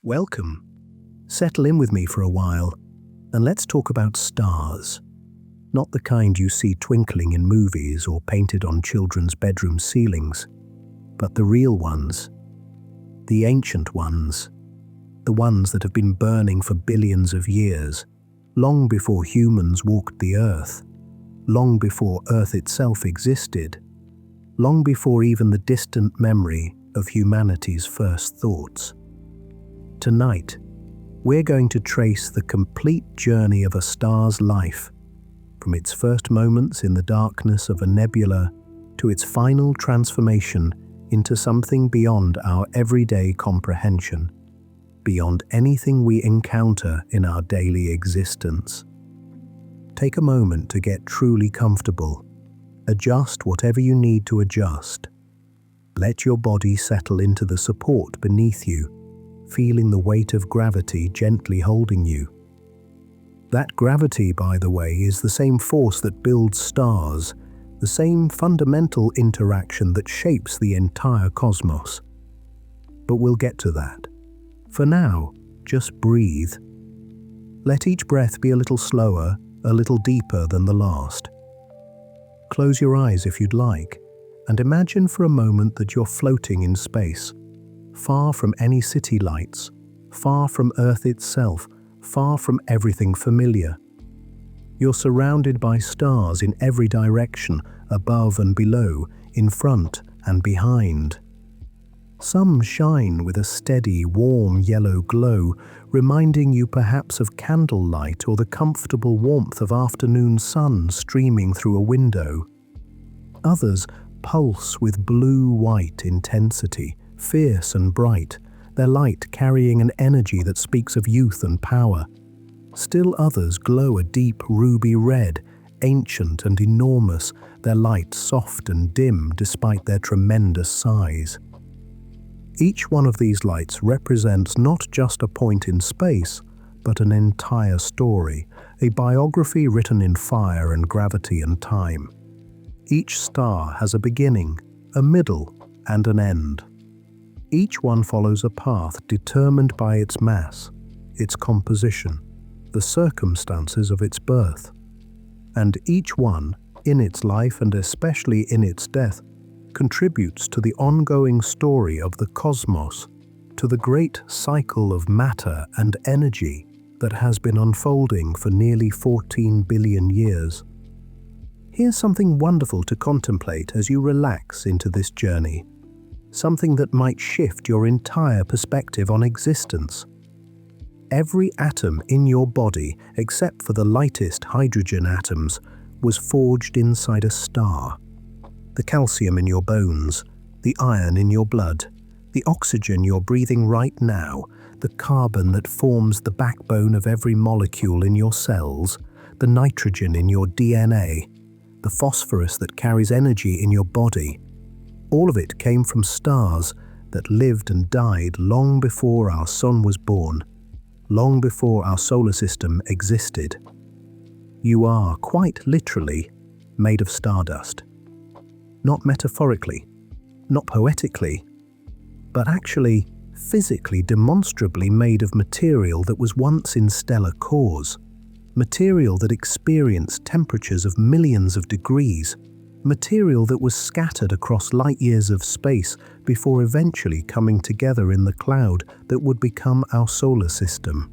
Welcome. Settle in with me for a while, and let's talk about stars. Not the kind you see twinkling in movies or painted on children's bedroom ceilings, but the real ones. The ancient ones. The ones that have been burning for billions of years, long before humans walked the Earth, long before Earth itself existed, long before even the distant memory of humanity's first thoughts. Tonight, we're going to trace the complete journey of a star's life, from its first moments in the darkness of a nebula to its final transformation into something beyond our everyday comprehension, beyond anything we encounter in our daily existence. Take a moment to get truly comfortable. Adjust whatever you need to adjust. Let your body settle into the support beneath you, feeling the weight of gravity gently holding you. That gravity, by the way, is the same force that builds stars, the same fundamental interaction that shapes the entire cosmos. But we'll get to that. For now, just breathe. Let each breath be a little slower, a little deeper than the last. Close your eyes if you'd like, and imagine for a moment that you're floating in space, far from any city lights, far from Earth itself, far from everything familiar. You're surrounded by stars in every direction, above and below, in front and behind. Some shine with a steady, warm yellow glow, reminding you perhaps of candlelight or the comfortable warmth of afternoon sun streaming through a window. Others pulse with blue-white intensity, fierce and bright, their light carrying an energy that speaks of youth and power. Still others glow a deep ruby red, ancient and enormous, their light soft and dim despite their tremendous size. Each one of these lights represents not just a point in space, but an entire story, a biography written in fire and gravity and time. Each star has a beginning, a middle, and an end. Each one follows a path determined by its mass, its composition, the circumstances of its birth. And each one, in its life and especially in its death, contributes to the ongoing story of the cosmos, to the great cycle of matter and energy that has been unfolding for nearly 14 billion years. Here's something wonderful to contemplate as you relax into this journey. Something that might shift your entire perspective on existence. Every atom in your body, except for the lightest hydrogen atoms, was forged inside a star. The calcium in your bones, the iron in your blood, the oxygen you're breathing right now, the carbon that forms the backbone of every molecule in your cells, the nitrogen in your DNA, the phosphorus that carries energy in your body. All of it came from stars that lived and died long before our sun was born, long before our solar system existed. You are, quite literally, made of stardust. Not metaphorically, not poetically, but actually, physically, demonstrably made of material that was once in stellar cores, material that experienced temperatures of millions of degrees, material that was scattered across light years of space before eventually coming together in the cloud that would become our solar system.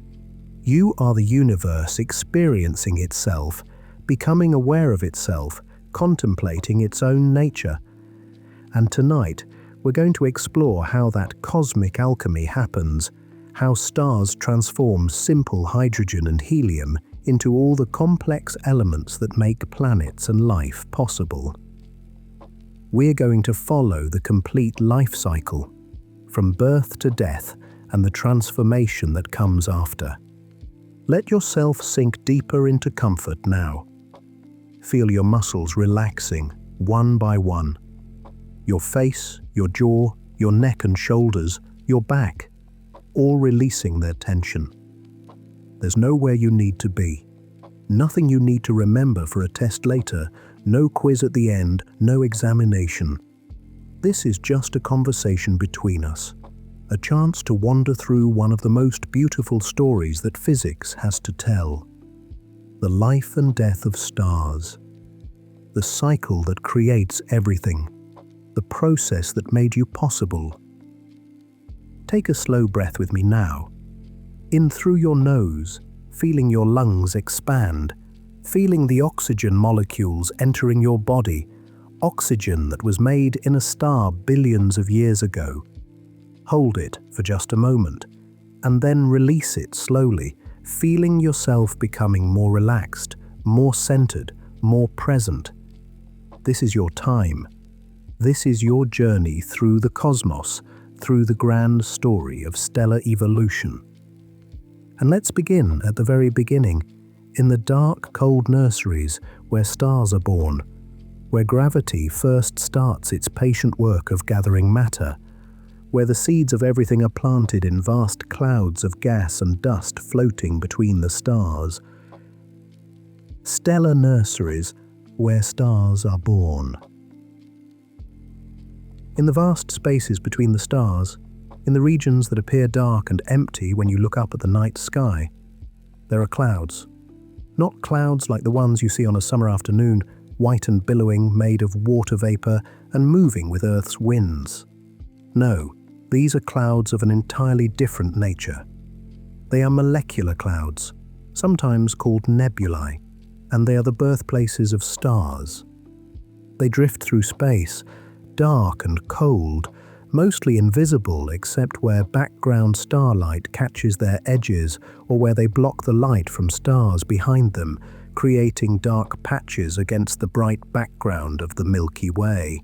You are the universe experiencing itself, becoming aware of itself, contemplating its own nature. And tonight, we're going to explore how that cosmic alchemy happens, how stars transform simple hydrogen and helium into all the complex elements that make planets and life possible. We're going to follow the complete life cycle, from birth to death and the transformation that comes after. Let yourself sink deeper into comfort now. Feel your muscles relaxing, one by one. Your face, your jaw, your neck and shoulders, your back, all releasing their tension. There's nowhere you need to be. Nothing you need to remember for a test later, no quiz at the end, no examination. This is just a conversation between us, a chance to wander through one of the most beautiful stories that physics has to tell. The life and death of stars. The cycle that creates everything. The process that made you possible. Take a slow breath with me now. In through your nose, feeling your lungs expand, feeling the oxygen molecules entering your body, oxygen that was made in a star billions of years ago. Hold it for just a moment, and then release it slowly, feeling yourself becoming more relaxed, more centered, more present. This is your time. This is your journey through the cosmos, through the grand story of stellar evolution. And let's begin at the very beginning, in the dark, cold nurseries where stars are born, where gravity first starts its patient work of gathering matter, where the seeds of everything are planted in vast clouds of gas and dust floating between the stars. Stellar nurseries where stars are born. In the vast spaces between the stars, in the regions that appear dark and empty when you look up at the night sky, there are clouds. Not clouds like the ones you see on a summer afternoon, white and billowing, made of water vapor and moving with Earth's winds. No, these are clouds of an entirely different nature. They are molecular clouds, sometimes called nebulae, and they are the birthplaces of stars. They drift through space, dark and cold, mostly invisible except where background starlight catches their edges or where they block the light from stars behind them, creating dark patches against the bright background of the Milky Way.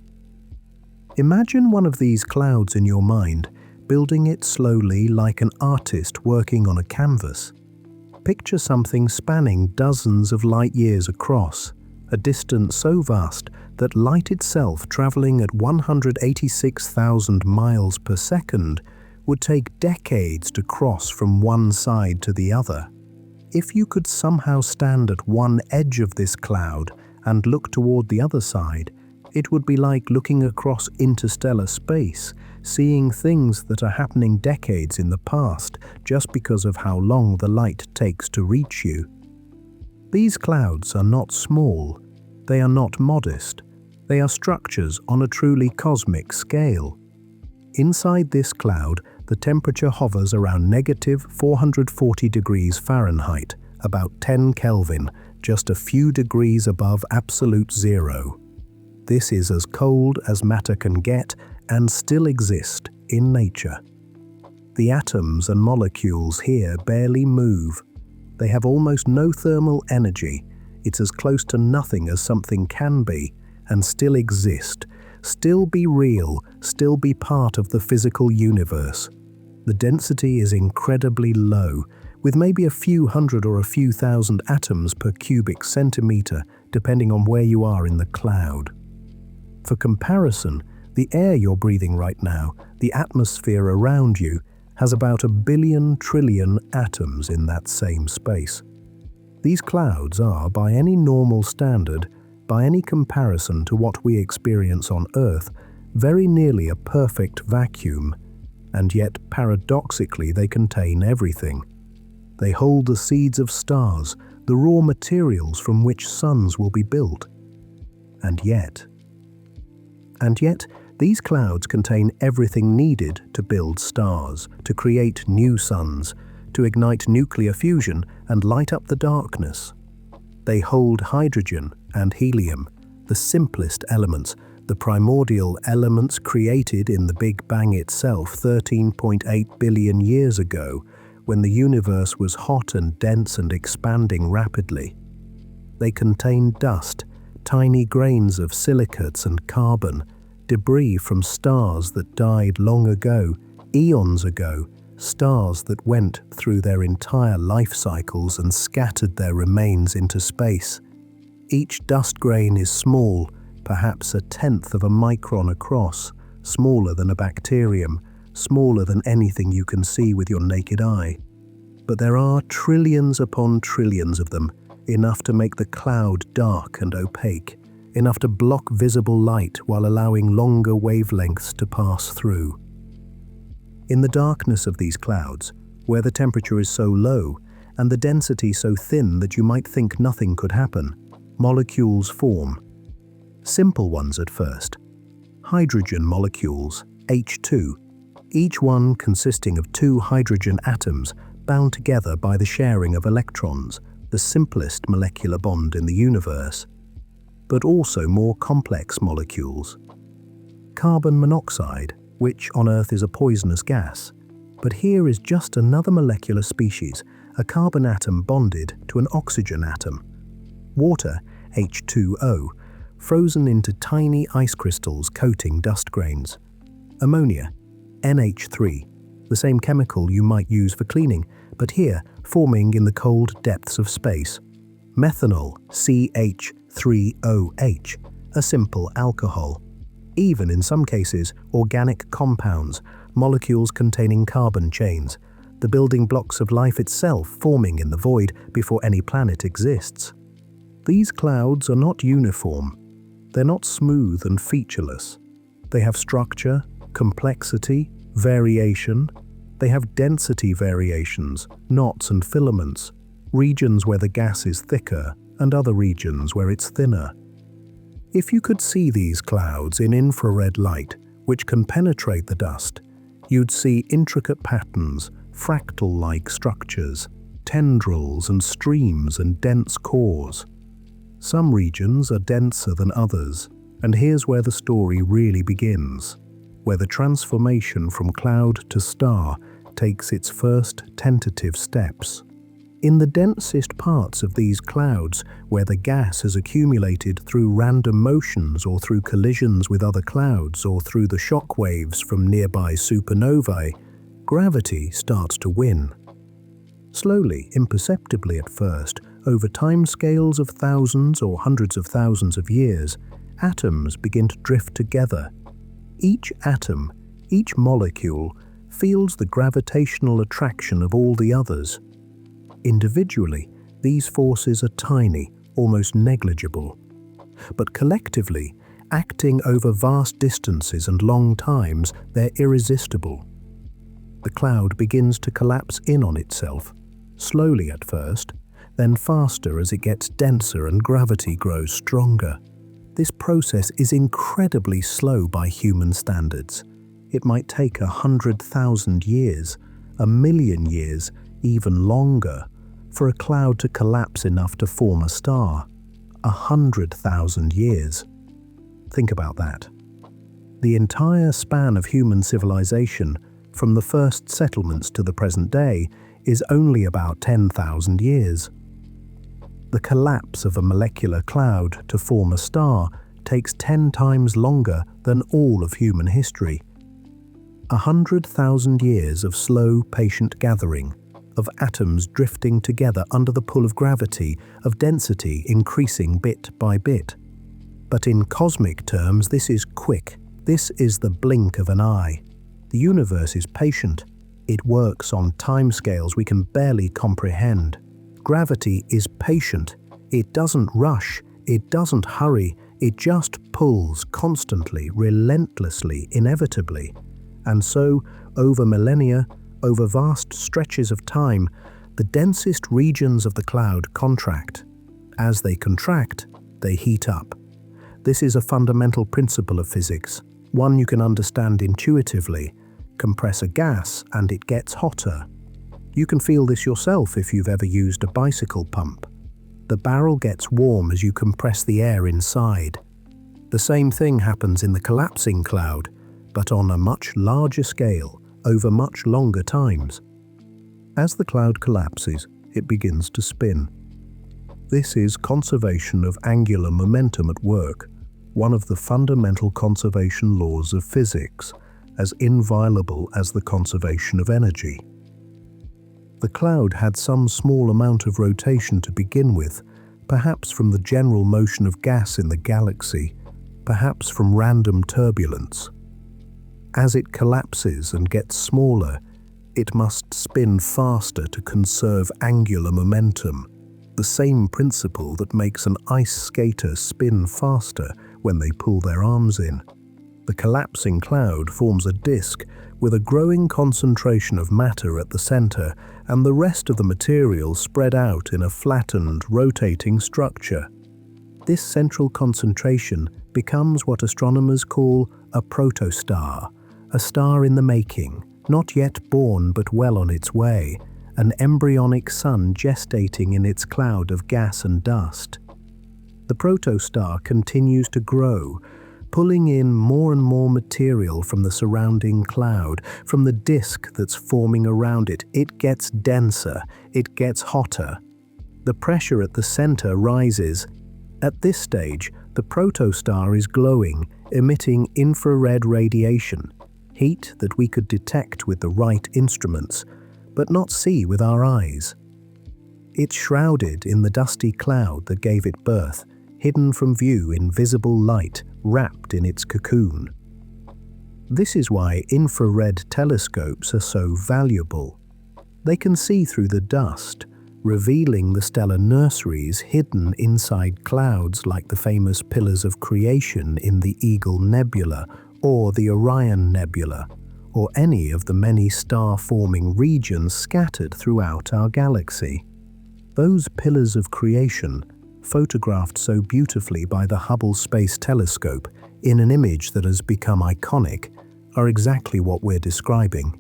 Imagine one of these clouds in your mind, building it slowly like an artist working on a canvas. Picture something spanning dozens of light years across, a distance so vast that light itself traveling at 186,000 miles per second would take decades to cross from one side to the other. If you could somehow stand at one edge of this cloud and look toward the other side, it would be like looking across interstellar space, seeing things that are happening decades in the past just because of how long the light takes to reach you. These clouds are not small, they are not modest, they are structures on a truly cosmic scale. Inside this cloud, the temperature hovers around negative 440 degrees Fahrenheit, about 10 Kelvin, just a few degrees above absolute zero. This is as cold as matter can get and still exist in nature. The atoms and molecules here barely move. They have almost no thermal energy. It's as close to nothing as something can be, and still exist, still be real, still be part of the physical universe. The density is incredibly low, with maybe a few hundred or a few thousand atoms per cubic centimeter, depending on where you are in the cloud. For comparison, the air you're breathing right now, the atmosphere around you, has about 1 billion trillion atoms in that same space. These clouds are, by any normal standard, by any comparison to what we experience on Earth, very nearly a perfect vacuum, and yet paradoxically they contain everything. They hold the seeds of stars, the raw materials from which suns will be built. And yet, these clouds contain everything needed to build stars, to create new suns, to ignite nuclear fusion and light up the darkness. They hold hydrogen and helium, the simplest elements, the primordial elements created in the Big Bang itself 13.8 billion years ago, when the universe was hot and dense and expanding rapidly. They contain dust, tiny grains of silicates and carbon, debris from stars that died long ago, eons ago, stars that went through their entire life cycles and scattered their remains into space. Each dust grain is small, perhaps 1/10 of a micron across, smaller than a bacterium, smaller than anything you can see with your naked eye. But there are trillions upon trillions of them, enough to make the cloud dark and opaque, enough to block visible light while allowing longer wavelengths to pass through. In the darkness of these clouds, where the temperature is so low and the density so thin that you might think nothing could happen, molecules form. Simple ones at first. Hydrogen molecules, H2, each one consisting of 2 hydrogen atoms bound together by the sharing of electrons, the simplest molecular bond in the universe. But also more complex molecules. Carbon monoxide, which on Earth is a poisonous gas, but here is just another molecular species, a carbon atom bonded to an oxygen atom. Water, H2O, frozen into tiny ice crystals coating dust grains. Ammonia, NH3, the same chemical you might use for cleaning, but here forming in the cold depths of space. Methanol, CH3OH, a simple alcohol. Even in some cases, organic compounds, molecules containing carbon chains, the building blocks of life itself forming in the void before any planet exists. These clouds are not uniform. They're not smooth and featureless. They have structure, complexity, variation. They have density variations, knots and filaments, regions where the gas is thicker and other regions where it's thinner. If you could see these clouds in infrared light, which can penetrate the dust, you'd see intricate patterns, fractal-like structures, tendrils and streams and dense cores. Some regions are denser than others, and here's where the story really begins, where the transformation from cloud to star takes its first tentative steps. In the densest parts of these clouds, where the gas has accumulated through random motions or through collisions with other clouds or through the shock waves from nearby supernovae, gravity starts to win. Slowly, imperceptibly at first, over timescales of thousands or hundreds of thousands of years, atoms begin to drift together. Each atom, each molecule, feels the gravitational attraction of all the others. Individually, these forces are tiny, almost negligible. But collectively, acting over vast distances and long times, they're irresistible. The cloud begins to collapse in on itself, slowly at first, then faster as it gets denser and gravity grows stronger. This process is incredibly slow by human standards. It might take 100,000 years, 1,000,000 years, even longer, for a cloud to collapse enough to form a star. 100,000 years. Think about that. The entire span of human civilization, from the first settlements to the present day, is only about 10,000 years. The collapse of a molecular cloud to form a star takes 10 times longer than all of human history. 100,000 years of slow, patient gathering, of atoms drifting together under the pull of gravity, of density increasing bit by bit. But in cosmic terms, this is quick. This is the blink of an eye. The universe is patient. It works on timescales we can barely comprehend. Gravity is patient. It doesn't rush. It doesn't hurry. It just pulls constantly, relentlessly, inevitably. And so, over millennia, over vast stretches of time, the densest regions of the cloud contract. As they contract, they heat up. This is a fundamental principle of physics, one you can understand intuitively. Compress a gas and it gets hotter. You can feel this yourself if you've ever used a bicycle pump. The barrel gets warm as you compress the air inside. The same thing happens in the collapsing cloud, but on a much larger scale, over much longer times. As the cloud collapses, it begins to spin. This is conservation of angular momentum at work, one of the fundamental conservation laws of physics, as inviolable as the conservation of energy. The cloud had some small amount of rotation to begin with, perhaps from the general motion of gas in the galaxy, perhaps from random turbulence. As it collapses and gets smaller, it must spin faster to conserve angular momentum, the same principle that makes an ice skater spin faster when they pull their arms in. The collapsing cloud forms a disk with a growing concentration of matter at the center and the rest of the material spread out in a flattened, rotating structure. This central concentration becomes what astronomers call a protostar, a star in the making, not yet born but well on its way, an embryonic sun gestating in its cloud of gas and dust. The protostar continues to grow, pulling in more and more material from the surrounding cloud, from the disk that's forming around it. It gets denser, it gets hotter. The pressure at the center rises. At this stage, the protostar is glowing, emitting infrared radiation, heat that we could detect with the right instruments, but not see with our eyes. It's shrouded in the dusty cloud that gave it birth, hidden from view in visible light, wrapped in its cocoon. This is why infrared telescopes are so valuable. They can see through the dust, revealing the stellar nurseries hidden inside clouds like the famous pillars of creation in the Eagle Nebula or the Orion Nebula, or any of the many star-forming regions scattered throughout our galaxy. Those pillars of creation, photographed so beautifully by the Hubble Space Telescope in an image that has become iconic, are exactly what we're describing.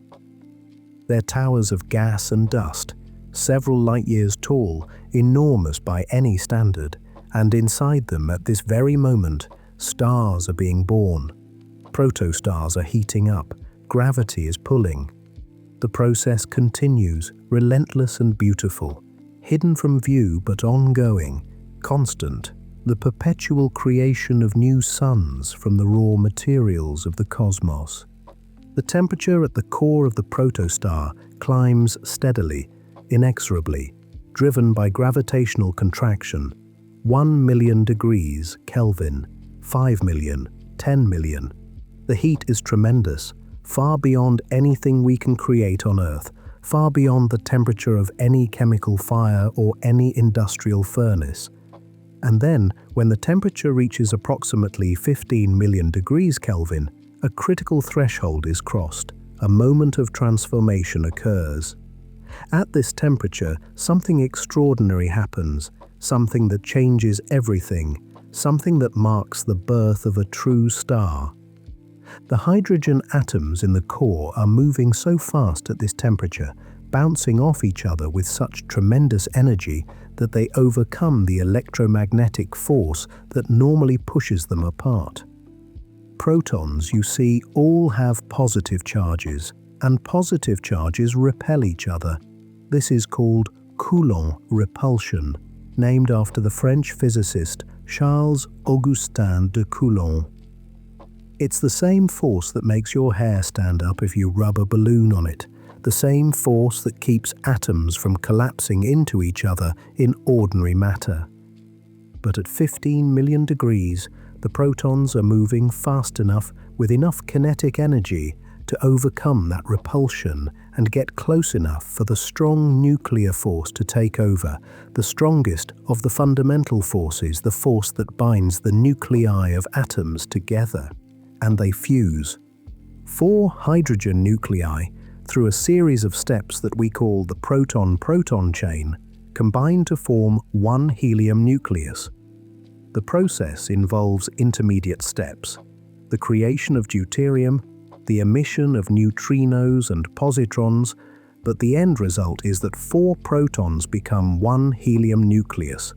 They're towers of gas and dust, several light years tall, enormous by any standard, and inside them at this very moment, stars are being born. Protostars are heating up, gravity is pulling. The process continues, relentless and beautiful, hidden from view but ongoing, constant, the perpetual creation of new suns from the raw materials of the cosmos. The temperature at the core of the protostar climbs steadily, inexorably, driven by gravitational contraction. 1 million degrees Kelvin, 5 million, 10 million. The heat is tremendous, far beyond anything we can create on Earth, far beyond the temperature of any chemical fire or any industrial furnace. And then, when the temperature reaches approximately 15 million degrees Kelvin, a critical threshold is crossed, a moment of transformation occurs. At this temperature, something extraordinary happens, something that changes everything, something that marks the birth of a true star. The hydrogen atoms in the core are moving so fast at this temperature, bouncing off each other with such tremendous energy that they overcome the electromagnetic force that normally pushes them apart. Protons, you see, all have positive charges, and positive charges repel each other. This is called Coulomb repulsion, named after the French physicist Charles-Augustin de Coulomb. It's the same force that makes your hair stand up if you rub a balloon on it, the same force that keeps atoms from collapsing into each other in ordinary matter. But at 15 million degrees, the protons are moving fast enough with enough kinetic energy to overcome that repulsion and get close enough for the strong nuclear force to take over, the strongest of the fundamental forces, the force that binds the nuclei of atoms together. And they fuse. 4 hydrogen nuclei, through a series of steps that we call the proton-proton chain, combine to form one helium nucleus. The process involves intermediate steps: the creation of deuterium, the emission of neutrinos and positrons, but the end result is that 4 protons become one helium nucleus.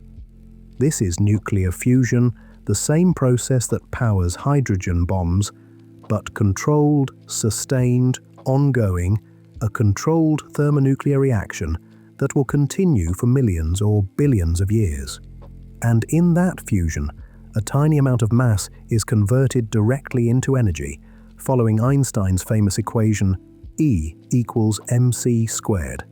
This is nuclear fusion, the same process that powers hydrogen bombs, but controlled, sustained, ongoing, a controlled thermonuclear reaction that will continue for millions or billions of years. And in that fusion, a tiny amount of mass is converted directly into energy, following Einstein's famous equation E equals mc squared.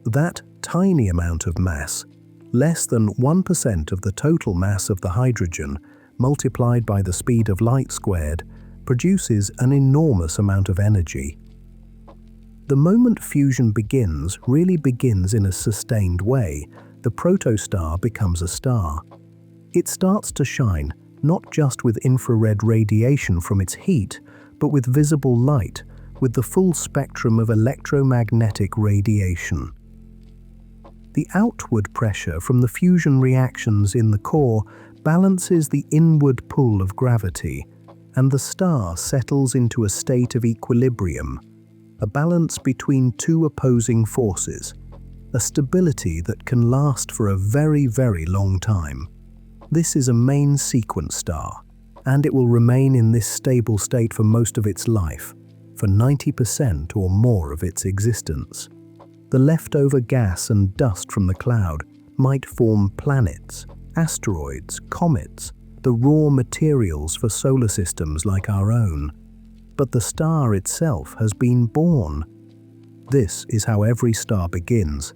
That tiny amount of mass, less than 1% of the total mass of the hydrogen, multiplied by the speed of light squared, produces an enormous amount of energy. The moment fusion begins really begins in a sustained way. The protostar becomes a star. It starts to shine, not just with infrared radiation from its heat, but with visible light, with the full spectrum of electromagnetic radiation. The outward pressure from the fusion reactions in the core balances the inward pull of gravity, and the star settles into a state of equilibrium, a balance between two opposing forces, a stability that can last for a very, very long time. This is a main sequence star, and it will remain in this stable state for most of its life, for 90% or more of its existence. The leftover gas and dust from the cloud might form planets, asteroids, comets, the raw materials for solar systems like our own. But the star itself has been born. This is how every star begins.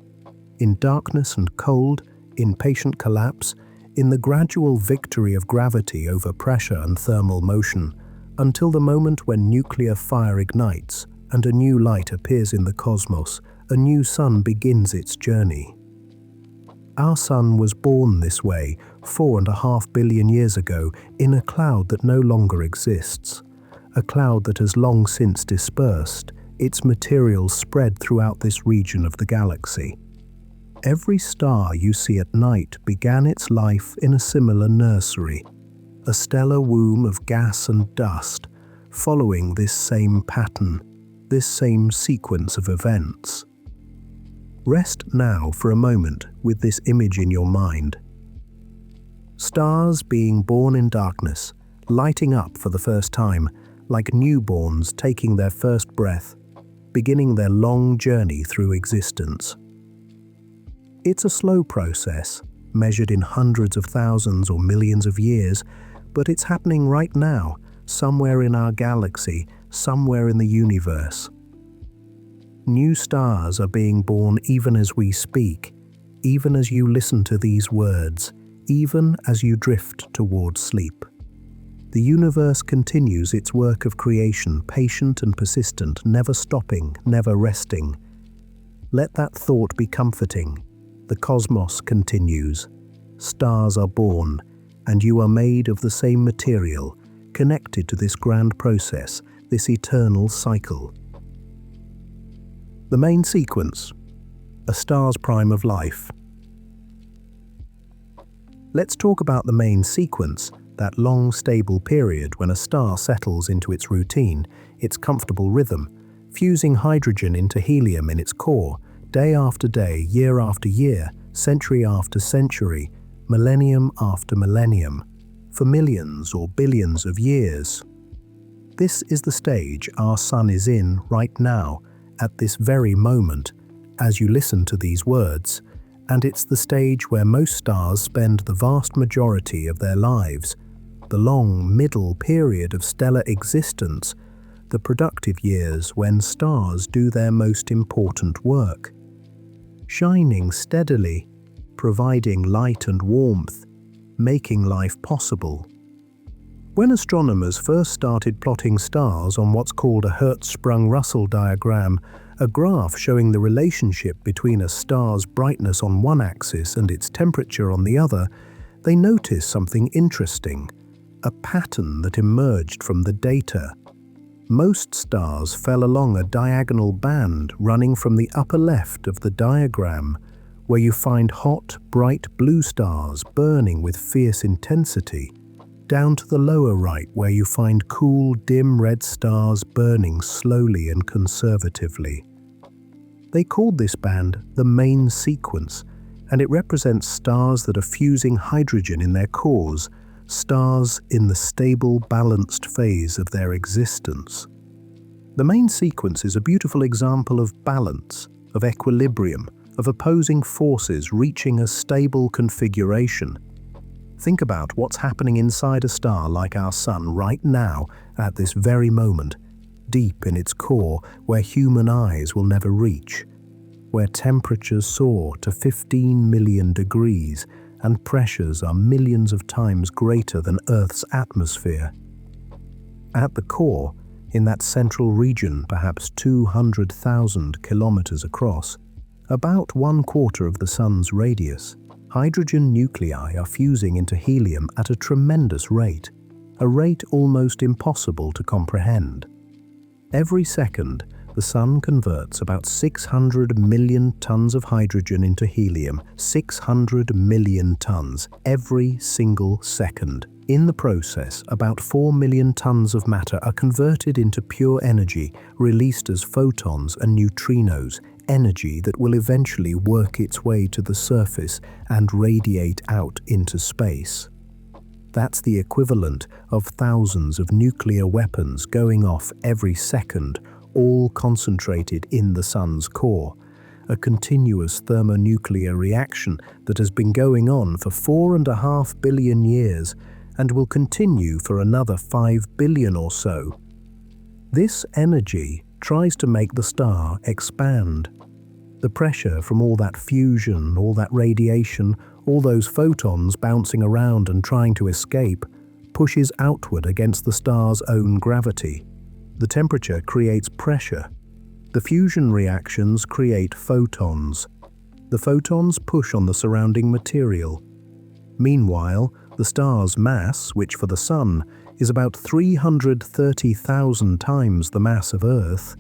In darkness and cold, in patient collapse, in the gradual victory of gravity over pressure and thermal motion, until the moment when nuclear fire ignites and a new light appears in the cosmos, a new sun begins its journey. Our sun was born this way 4.5 billion years ago in a cloud that no longer exists, a cloud that has long since dispersed, its materials spread throughout this region of the galaxy. Every star you see at night began its life in a similar nursery, a stellar womb of gas and dust, following this same pattern, this same sequence of events. Rest now for a moment with this image in your mind. Stars being born in darkness, lighting up for the first time, like newborns taking their first breath, beginning their long journey through existence. It's a slow process, measured in hundreds of thousands or millions of years, but it's happening right now, somewhere in our galaxy, somewhere in the universe. New stars are being born even as we speak, even as you listen to these words, even as you drift towards sleep. The universe continues its work of creation, patient and persistent, never stopping, never resting. Let that thought be comforting. The cosmos continues. Stars are born, and you are made of the same material, connected to this grand process, this eternal cycle. The main sequence, a star's prime of life. Let's talk about the main sequence, that long, stable period when a star settles into its routine, its comfortable rhythm, fusing hydrogen into helium in its core, day after day, year after year, century after century, millennium after millennium, for millions or billions of years. This is the stage our sun is in right now, at this very moment, as you listen to these words, and it's the stage where most stars spend the vast majority of their lives, the long middle period of stellar existence, the productive years when stars do their most important work. Shining steadily, providing light and warmth, making life possible. When astronomers first started plotting stars on what's called a Hertzsprung-Russell diagram, a graph showing the relationship between a star's brightness on one axis and its temperature on the other, they noticed something interesting, a pattern that emerged from the data. Most stars fell along a diagonal band running from the upper left of the diagram, where you find hot, bright blue stars burning with fierce intensity, down to the lower right where you find cool, dim red stars burning slowly and conservatively. They called this band the main sequence, and it represents stars that are fusing hydrogen in their cores, stars in the stable, balanced phase of their existence. The main sequence is a beautiful example of balance, of equilibrium, of opposing forces reaching a stable configuration. Think about what's happening inside a star like our sun right now, at this very moment, deep in its core where human eyes will never reach, where temperatures soar to 15 million degrees and pressures are millions of times greater than Earth's atmosphere. At the core, in that central region, perhaps 200,000 kilometers across, about 1/4 of the sun's radius, hydrogen nuclei are fusing into helium at a tremendous rate, a rate almost impossible to comprehend. Every second, the Sun converts about 600 million tons of hydrogen into helium. 600 million tons every single second. In the process, about 4 million tons of matter are converted into pure energy, released as photons and neutrinos, energy that will eventually work its way to the surface and radiate out into space. That's the equivalent of thousands of nuclear weapons going off every second, all concentrated in the Sun's core. A continuous thermonuclear reaction that has been going on for 4.5 billion years and will continue for another 5 billion or so. This energy tries to make the star expand. The pressure from all that fusion, all that radiation, all those photons bouncing around and trying to escape, pushes outward against the star's own gravity. The temperature creates pressure. The fusion reactions create photons. The photons push on the surrounding material. Meanwhile, the star's mass, which for the Sun is about 330,000 times the mass of Earth,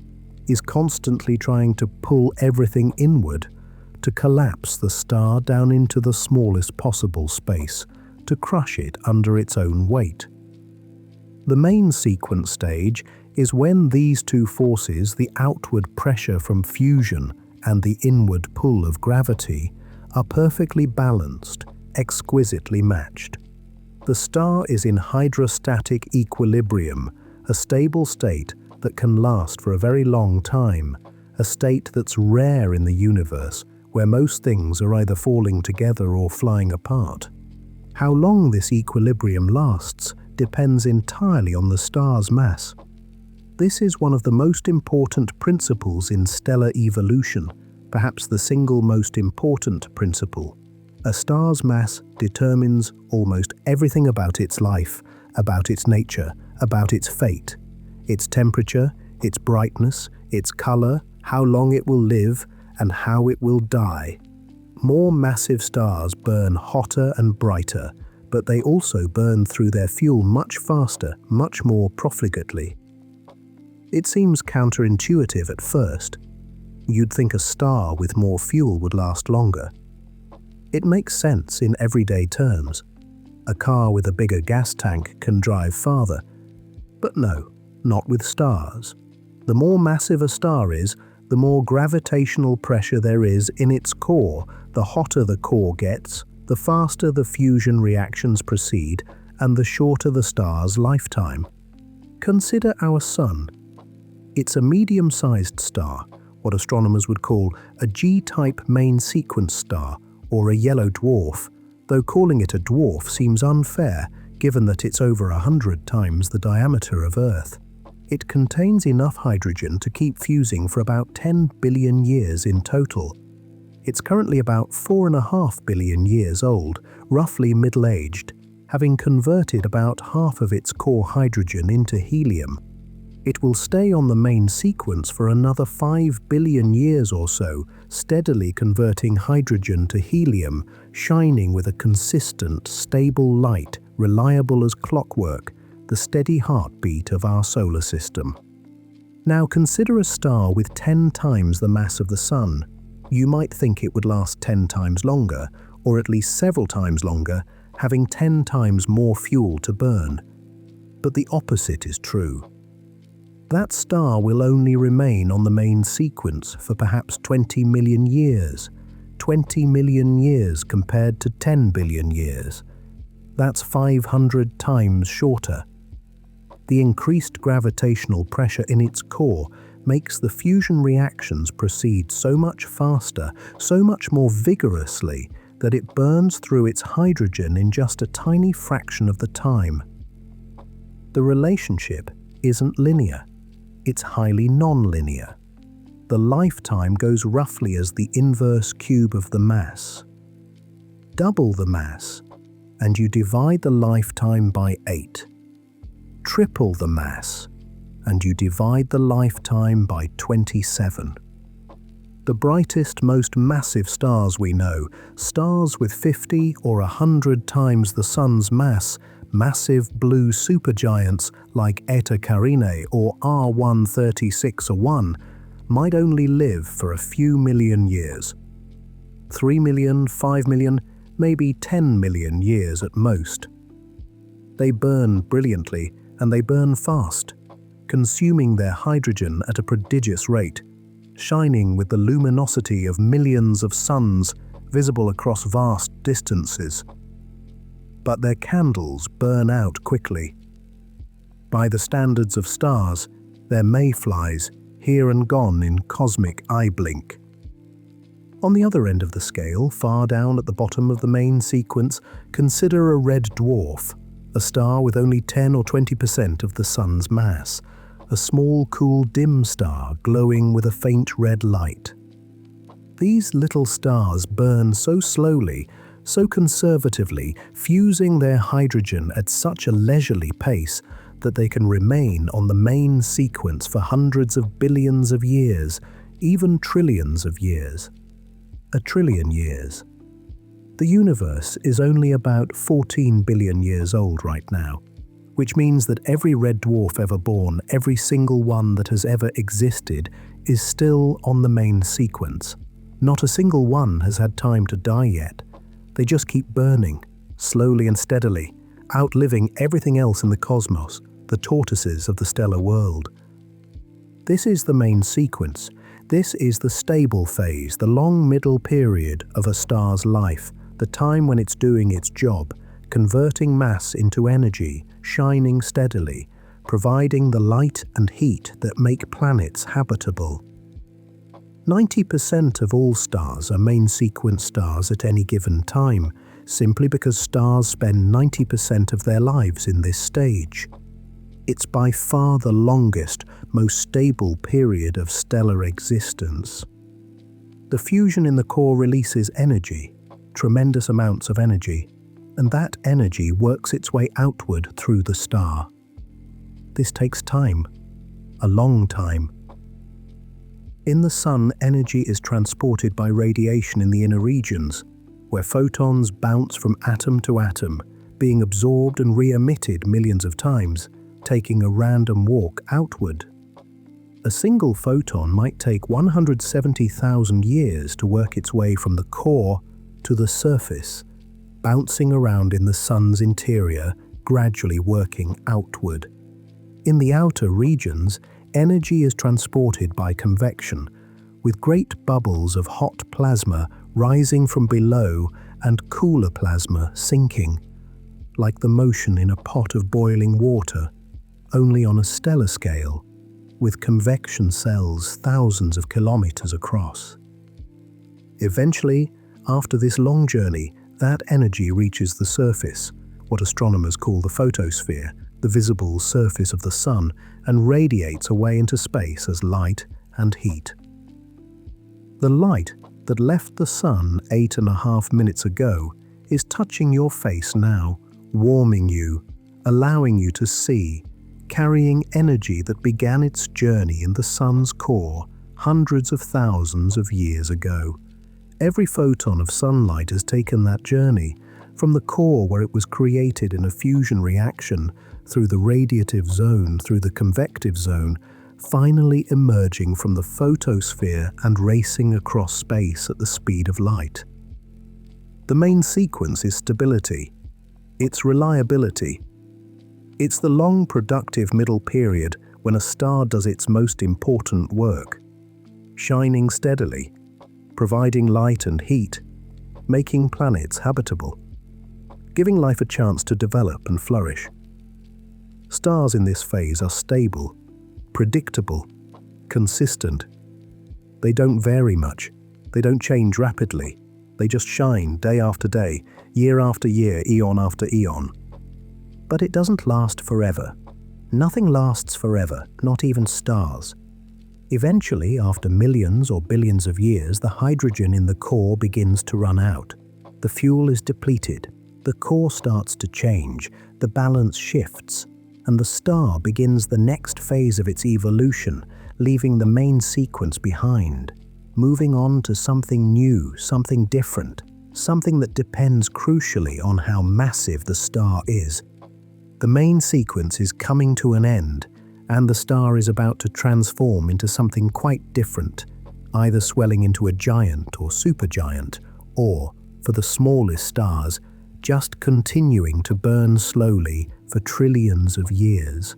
is constantly trying to pull everything inward, to collapse the star down into the smallest possible space, to crush it under its own weight. The main sequence stage is when these two forces, the outward pressure from fusion and the inward pull of gravity, are perfectly balanced, exquisitely matched. The star is in hydrostatic equilibrium, a stable state that can last for a very long time, a state that's rare in the universe, where most things are either falling together or flying apart. How long this equilibrium lasts depends entirely on the star's mass. This is one of the most important principles in stellar evolution, perhaps the single most important principle. A star's mass determines almost everything about its life, about its nature, about its fate. Its temperature, its brightness, its color, how long it will live, and how it will die. More massive stars burn hotter and brighter, but they also burn through their fuel much faster, much more profligately. It seems counterintuitive at first. You'd think a star with more fuel would last longer. It makes sense in everyday terms. A car with a bigger gas tank can drive farther. But no, not with stars. The more massive a star is, the more gravitational pressure there is in its core. The hotter the core gets, the faster the fusion reactions proceed, and the shorter the star's lifetime. Consider our Sun. It's a medium-sized star, what astronomers would call a G-type main sequence star, or a yellow dwarf, though calling it a dwarf seems unfair given that it's over 100 times the diameter of Earth. It contains enough hydrogen to keep fusing for about 10 billion years in total. It's currently about 4.5 billion years old, roughly middle-aged, having converted about half of its core hydrogen into helium. It will stay on the main sequence for another 5 billion years or so, steadily converting hydrogen to helium, shining with a consistent, stable light, reliable as clockwork, the steady heartbeat of our solar system. Now consider a star with 10 times the mass of the Sun. You might think it would last 10 times longer, or at least several times longer, having 10 times more fuel to burn. But the opposite is true. That star will only remain on the main sequence for perhaps 20 million years. 20 million years compared to 10 billion years. That's 500 times shorter. The increased gravitational pressure in its core makes the fusion reactions proceed so much faster, so much more vigorously, that it burns through its hydrogen in just a tiny fraction of the time. The relationship isn't linear. It's highly non-linear. The lifetime goes roughly as the inverse cube of the mass. Double the mass, and you divide the lifetime by 8. Triple the mass, and you divide the lifetime by 27. The brightest, most massive stars we know, stars with 50 or 100 times the Sun's mass, massive blue supergiants like Eta Carinae or R13601 might only live for a few million years. 3 million, 5 million, maybe 10 million years at most. They burn brilliantly and they burn fast, consuming their hydrogen at a prodigious rate, shining with the luminosity of millions of suns visible across vast distances. But their candles burn out quickly. By the standards of stars, they're mayflies, here and gone in cosmic eye blink. On the other end of the scale, far down at the bottom of the main sequence, consider a red dwarf, a star with only 10 or 20% of the Sun's mass, a small, cool, dim star glowing with a faint red light. These little stars burn so slowly, so conservatively, fusing their hydrogen at such a leisurely pace that they can remain on the main sequence for hundreds of billions of years, even trillions of years. A trillion years. The universe is only about 14 billion years old right now, which means that every red dwarf ever born, every single one that has ever existed, is still on the main sequence. Not a single one has had time to die yet. They just keep burning, slowly and steadily, outliving everything else in the cosmos, the tortoises of the stellar world. This is the main sequence. This is the stable phase, the long middle period of a star's life, the time when it's doing its job, converting mass into energy, shining steadily, providing the light and heat that make planets habitable. 90% of all stars are main sequence stars at any given time, simply because stars spend 90% of their lives in this stage. It's by far the longest, most stable period of stellar existence. The fusion in the core releases energy, tremendous amounts of energy, and that energy works its way outward through the star. This takes time, a long time. In the Sun, energy is transported by radiation in the inner regions, where photons bounce from atom to atom, being absorbed and re-emitted millions of times, taking a random walk outward. A single photon might take 170,000 years to work its way from the core to the surface, bouncing around in the Sun's interior, gradually working outward. In the outer regions, energy is transported by convection, with great bubbles of hot plasma rising from below and cooler plasma sinking, like the motion in a pot of boiling water, only on a stellar scale, with convection cells thousands of kilometers across. Eventually, after this long journey, that energy reaches the surface, what astronomers call the photosphere, the visible surface of the Sun, and radiates away into space as light and heat. The light that left the Sun 8.5 minutes ago is touching your face now, warming you, allowing you to see, carrying energy that began its journey in the Sun's core hundreds of thousands of years ago. Every photon of sunlight has taken that journey, from the core where it was created in a fusion reaction, through the radiative zone, through the convective zone, finally emerging from the photosphere and racing across space at the speed of light. The main sequence is stability. It's reliability. It's the long productive middle period when a star does its most important work, shining steadily, providing light and heat, making planets habitable, giving life a chance to develop and flourish. Stars in this phase are stable, predictable, consistent. They don't vary much. They don't change rapidly. They just shine day after day, year after year, eon after eon. But it doesn't last forever. Nothing lasts forever, not even stars. Eventually, after millions or billions of years, the hydrogen in the core begins to run out. The fuel is depleted. The core starts to change. The balance shifts. And the star begins the next phase of its evolution, leaving the main sequence behind, moving on to something new, something different, something that depends crucially on how massive the star is. The main sequence is coming to an end, and the star is about to transform into something quite different, either swelling into a giant or supergiant, or, for the smallest stars, just continuing to burn slowly for trillions of years.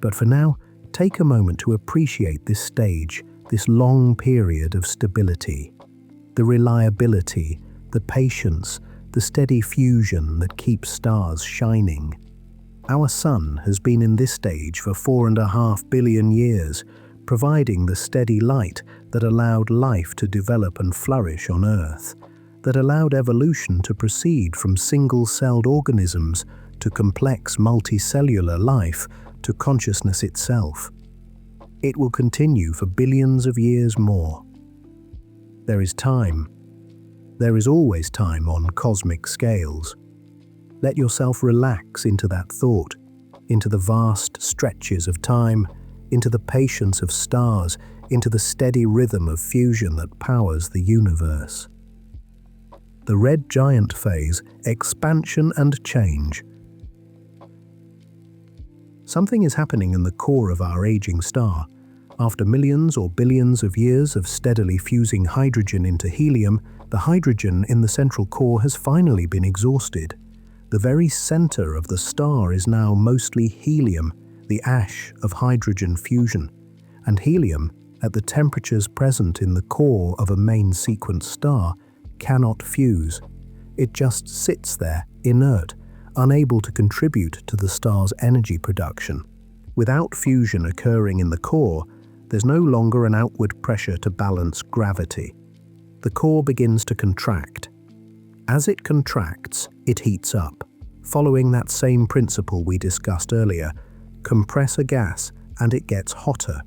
But for now, take a moment to appreciate this stage, this long period of stability. The reliability, the patience, the steady fusion that keeps stars shining. Our Sun has been in this stage for 4.5 billion years, providing the steady light that allowed life to develop and flourish on Earth, that allowed evolution to proceed from single-celled organisms to complex multicellular life to consciousness itself. It will continue for billions of years more. There is time. There is always time on cosmic scales. Let yourself relax into that thought, into the vast stretches of time, into the patience of stars, into the steady rhythm of fusion that powers the universe. The red giant phase, expansion and change. Something is happening in the core of our aging star. After millions or billions of years of steadily fusing hydrogen into helium, the hydrogen in the central core has finally been exhausted. The very center of the star is now mostly helium, the ash of hydrogen fusion. And helium, at the temperatures present in the core of a main sequence star, cannot fuse. It just sits there, inert, unable to contribute to the star's energy production. Without fusion occurring in the core, there's no longer an outward pressure to balance gravity. The core begins to contract. As it contracts, it heats up, following that same principle we discussed earlier. Compress a gas and it gets hotter.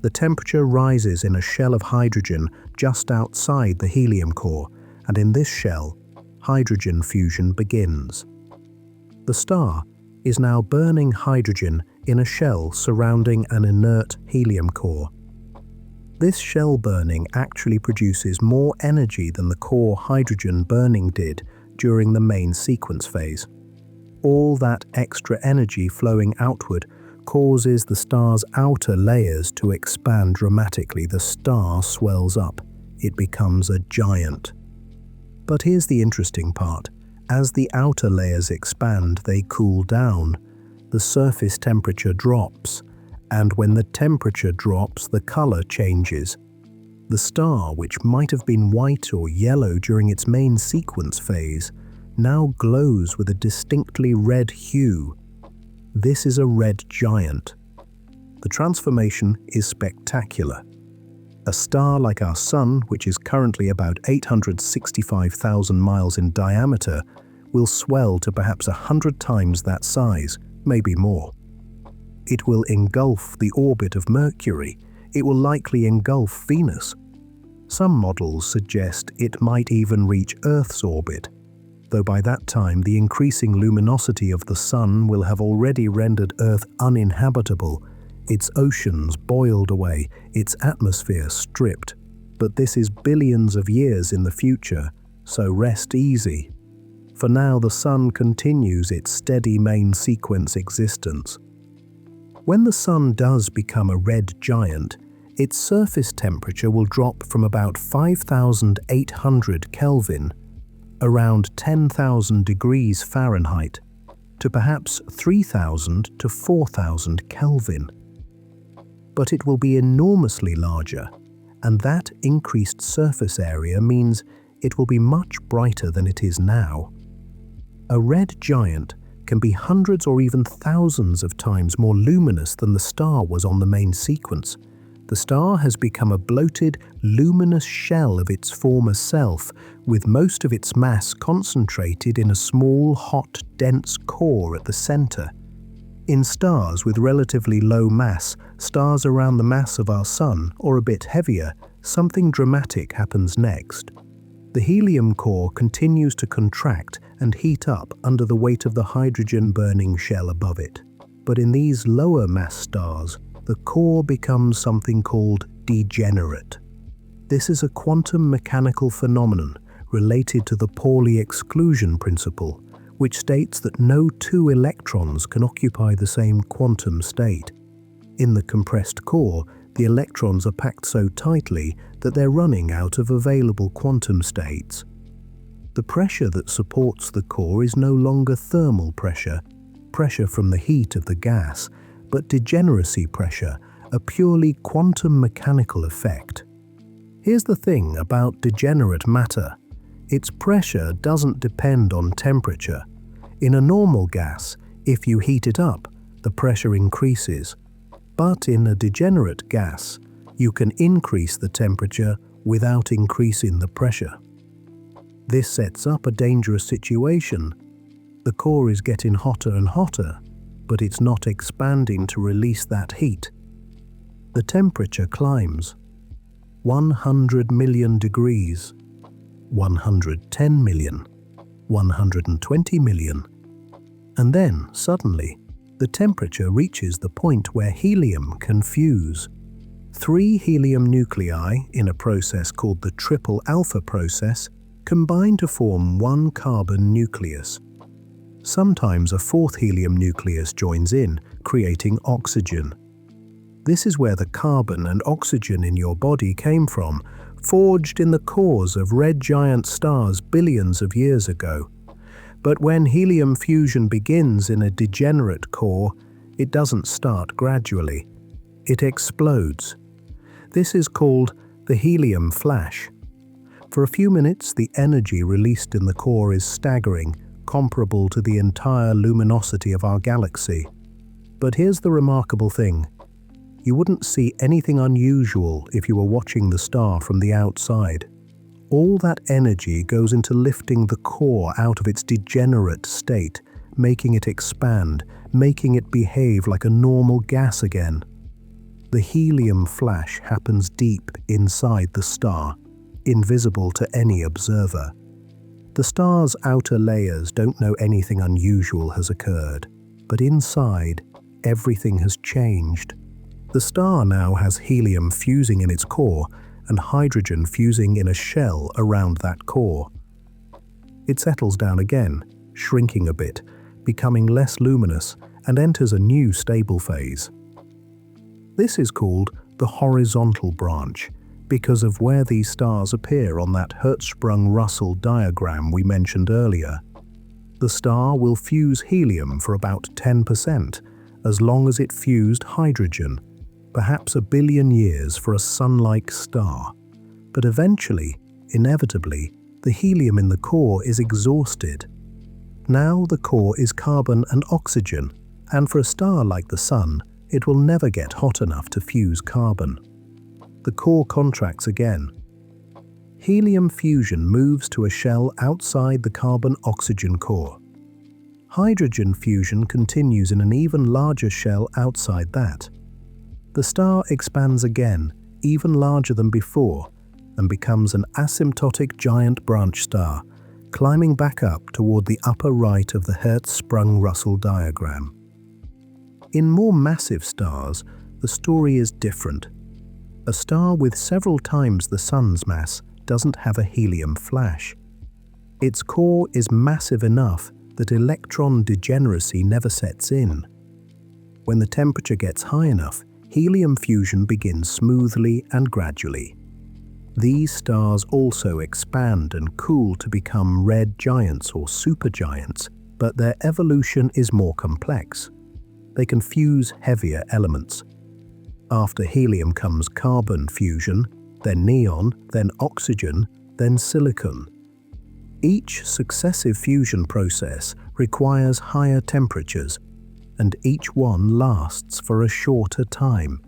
The temperature rises in a shell of hydrogen just outside the helium core, and in this shell, hydrogen fusion begins. The star is now burning hydrogen in a shell surrounding an inert helium core. This shell burning actually produces more energy than the core hydrogen burning did during the main sequence phase. All that extra energy flowing outward causes the star's outer layers to expand dramatically. The star swells up. It becomes a giant. But here's the interesting part. As the outer layers expand, they cool down. The surface temperature drops, and when the temperature drops, the color changes. The star, which might have been white or yellow during its main sequence phase, now glows with a distinctly red hue. This is a red giant. The transformation is spectacular. A star like our Sun, which is currently about 865,000 miles in diameter, will swell to perhaps 100 times that size, maybe more. It will engulf the orbit of Mercury. It will likely engulf Venus. Some models suggest it might even reach Earth's orbit, though by that time the increasing luminosity of the Sun will have already rendered Earth uninhabitable, its oceans boiled away, its atmosphere stripped. But this is billions of years in the future, so rest easy. For now, the Sun continues its steady main sequence existence. When the Sun does become a red giant, its surface temperature will drop from about 5,800 Kelvin, around 10,000 degrees Fahrenheit, to perhaps 3,000 to 4,000 Kelvin. But it will be enormously larger, and that increased surface area means it will be much brighter than it is now. A red giant can be hundreds or even thousands of times more luminous than the star was on the main sequence. The star has become a bloated, luminous shell of its former self, with most of its mass concentrated in a small, hot, dense core at the center. In stars with relatively low mass, stars around the mass of our Sun, or a bit heavier, something dramatic happens next. The helium core continues to contract and heat up under the weight of the hydrogen-burning shell above it. But in these lower mass stars, the core becomes something called degenerate. This is a quantum mechanical phenomenon related to the Pauli exclusion principle, which states that no two electrons can occupy the same quantum state. In the compressed core, the electrons are packed so tightly that they're running out of available quantum states. The pressure that supports the core is no longer thermal pressure, pressure from the heat of the gas, but degeneracy pressure, a purely quantum mechanical effect. Here's the thing about degenerate matter. Its pressure doesn't depend on temperature. In a normal gas, if you heat it up, the pressure increases. But in a degenerate gas, you can increase the temperature without increasing the pressure. This sets up a dangerous situation. The core is getting hotter and hotter, but it's not expanding to release that heat. The temperature climbs. 100 million degrees, 110 million, 120 million. And then, suddenly, the temperature reaches the point where helium can fuse. 3 helium nuclei in a process called the triple alpha process combine to form 1 carbon nucleus. Sometimes a 4th helium nucleus joins in, creating oxygen. This is where the carbon and oxygen in your body came from, forged in the cores of red giant stars billions of years ago. But when helium fusion begins in a degenerate core, it doesn't start gradually. It explodes. This is called the helium flash. For a few minutes, the energy released in the core is staggering, comparable to the entire luminosity of our galaxy. But here's the remarkable thing. You wouldn't see anything unusual if you were watching the star from the outside. All that energy goes into lifting the core out of its degenerate state, making it expand, making it behave like a normal gas again. The helium flash happens deep inside the star, invisible to any observer. The star's outer layers don't know anything unusual has occurred, but inside, everything has changed. The star now has helium fusing in its core and hydrogen fusing in a shell around that core. It settles down again, shrinking a bit, becoming less luminous, and enters a new stable phase. This is called the horizontal branch, because of where these stars appear on that Hertzsprung-Russell diagram we mentioned earlier. The star will fuse helium for about 10%, as long as it fused hydrogen, perhaps 1 billion years for a sun-like star. But eventually, inevitably, the helium in the core is exhausted. Now the core is carbon and oxygen, and for a star like the Sun, it will never get hot enough to fuse carbon. The core contracts again. Helium fusion moves to a shell outside the carbon-oxygen core. Hydrogen fusion continues in an even larger shell outside that. The star expands again, even larger than before, and becomes an asymptotic giant branch star, climbing back up toward the upper right of the Hertzsprung-Russell diagram. In more massive stars, the story is different. A star with several times the Sun's mass doesn't have a helium flash. Its core is massive enough that electron degeneracy never sets in. When the temperature gets high enough, helium fusion begins smoothly and gradually. These stars also expand and cool to become red giants or supergiants, but their evolution is more complex. They can fuse heavier elements. After helium comes carbon fusion, then neon, then oxygen, then silicon. Each successive fusion process requires higher temperatures, and each one lasts for a shorter time.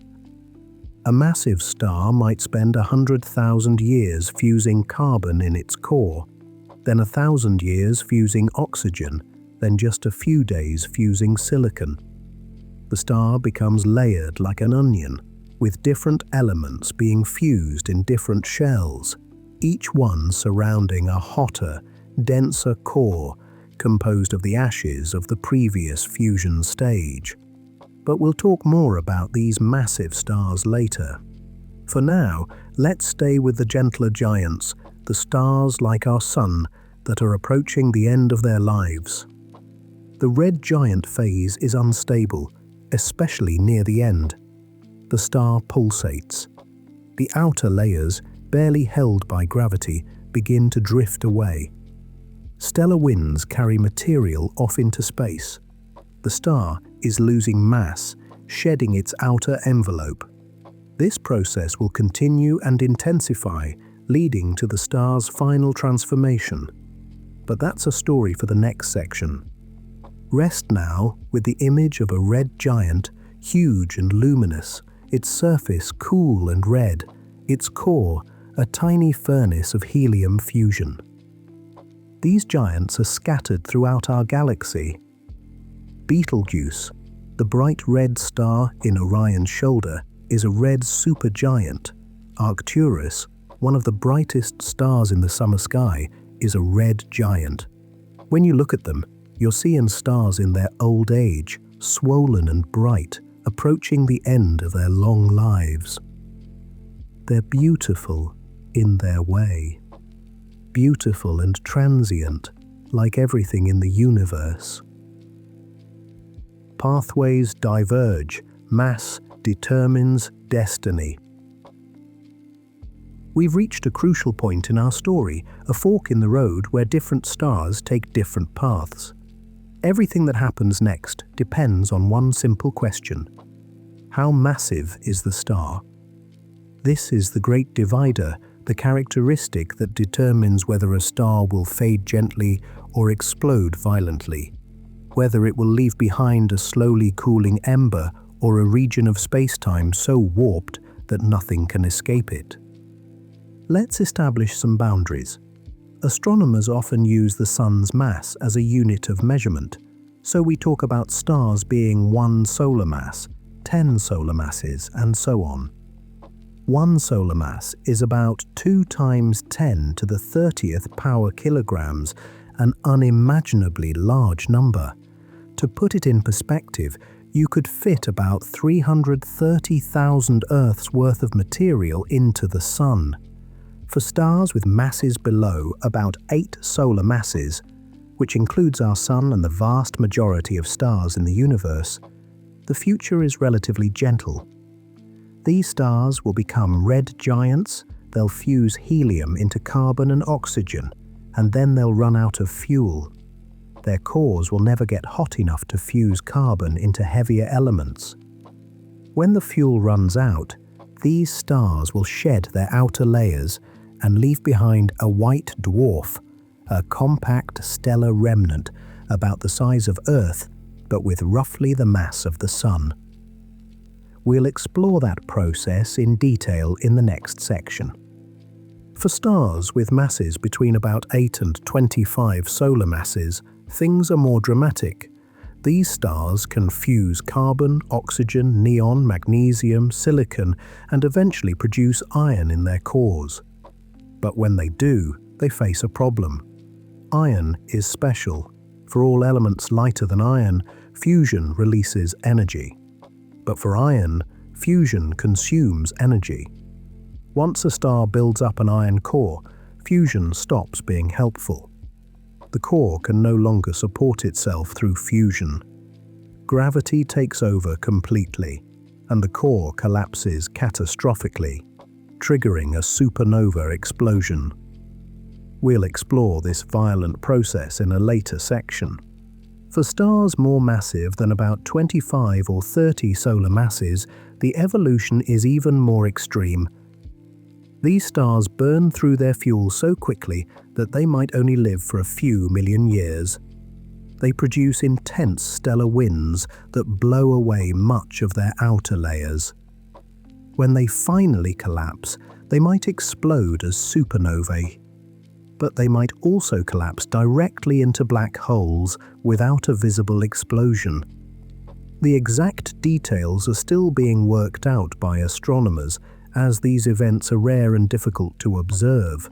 A massive star might spend 100,000 years fusing carbon in its core, then 1,000 years fusing oxygen, then just a few days fusing silicon. The star becomes layered like an onion, with different elements being fused in different shells, each one surrounding a hotter, denser core composed of the ashes of the previous fusion stage. But we'll talk more about these massive stars later. For now, let's stay with the gentler giants, the stars like our Sun that are approaching the end of their lives. The red giant phase is unstable, especially near the end. The star pulsates. The outer layers, barely held by gravity, begin to drift away. Stellar winds carry material off into space. The star is losing mass, shedding its outer envelope. This process will continue and intensify, leading to the star's final transformation. But that's a story for the next section. Rest now with the image of a red giant, huge and luminous, its surface cool and red, its core a tiny furnace of helium fusion. These giants are scattered throughout our galaxy. Betelgeuse, the bright red star in Orion's shoulder, is a red supergiant. Arcturus, one of the brightest stars in the summer sky, is a red giant. When you look at them, you're seeing stars in their old age, swollen and bright, approaching the end of their long lives. They're beautiful in their way. Beautiful and transient, like everything in the universe. Pathways diverge. Mass determines destiny. We've reached a crucial point in our story, a fork in the road where different stars take different paths. Everything that happens next depends on one simple question. How massive is the star? This is the great divider, the characteristic that determines whether a star will fade gently or explode violently, whether it will leave behind a slowly cooling ember or a region of space-time so warped that nothing can escape it. Let's establish some boundaries. Astronomers often use the sun's mass as a unit of measurement, so we talk about stars being 1 solar mass, 10 solar masses, and so on. 1 solar mass is about 2 times 10 to the 30th power kilograms, an unimaginably large number. To put it in perspective, you could fit about 330,000 Earths worth of material into the Sun. For stars with masses below about 8 solar masses, which includes our Sun and the vast majority of stars in the universe, the future is relatively gentle. These stars will become red giants, they'll fuse helium into carbon and oxygen, and then they'll run out of fuel. Their cores will never get hot enough to fuse carbon into heavier elements. When the fuel runs out, these stars will shed their outer layers and leave behind a white dwarf, a compact stellar remnant about the size of Earth, but with roughly the mass of the Sun. We'll explore that process in detail in the next section. For stars with masses between about 8 and 25 solar masses, things are more dramatic. These stars can fuse carbon, oxygen, neon, magnesium, silicon, and eventually produce iron in their cores. But when they do, they face a problem. Iron is special. For all elements lighter than iron, fusion releases energy. But for iron, fusion consumes energy. Once a star builds up an iron core, fusion stops being helpful. The core can no longer support itself through fusion. Gravity takes over completely, and the core collapses catastrophically, triggering a supernova explosion. We'll explore this violent process in a later section. For stars more massive than about 25 or 30 solar masses, the evolution is even more extreme. These stars burn through their fuel so quickly that they might only live for a few million years. They produce intense stellar winds that blow away much of their outer layers. When they finally collapse, they might explode as supernovae. But they might also collapse directly into black holes without a visible explosion. The exact details are still being worked out by astronomers, as these events are rare and difficult to observe.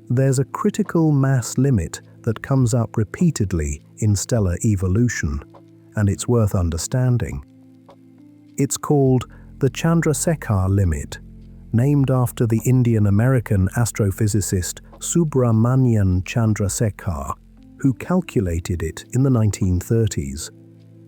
There's a critical mass limit that comes up repeatedly in stellar evolution, and it's worth understanding. It's called the Chandrasekhar limit, named after the Indian-American astrophysicist Subramanian Chandrasekhar. who calculated it in the 1930s.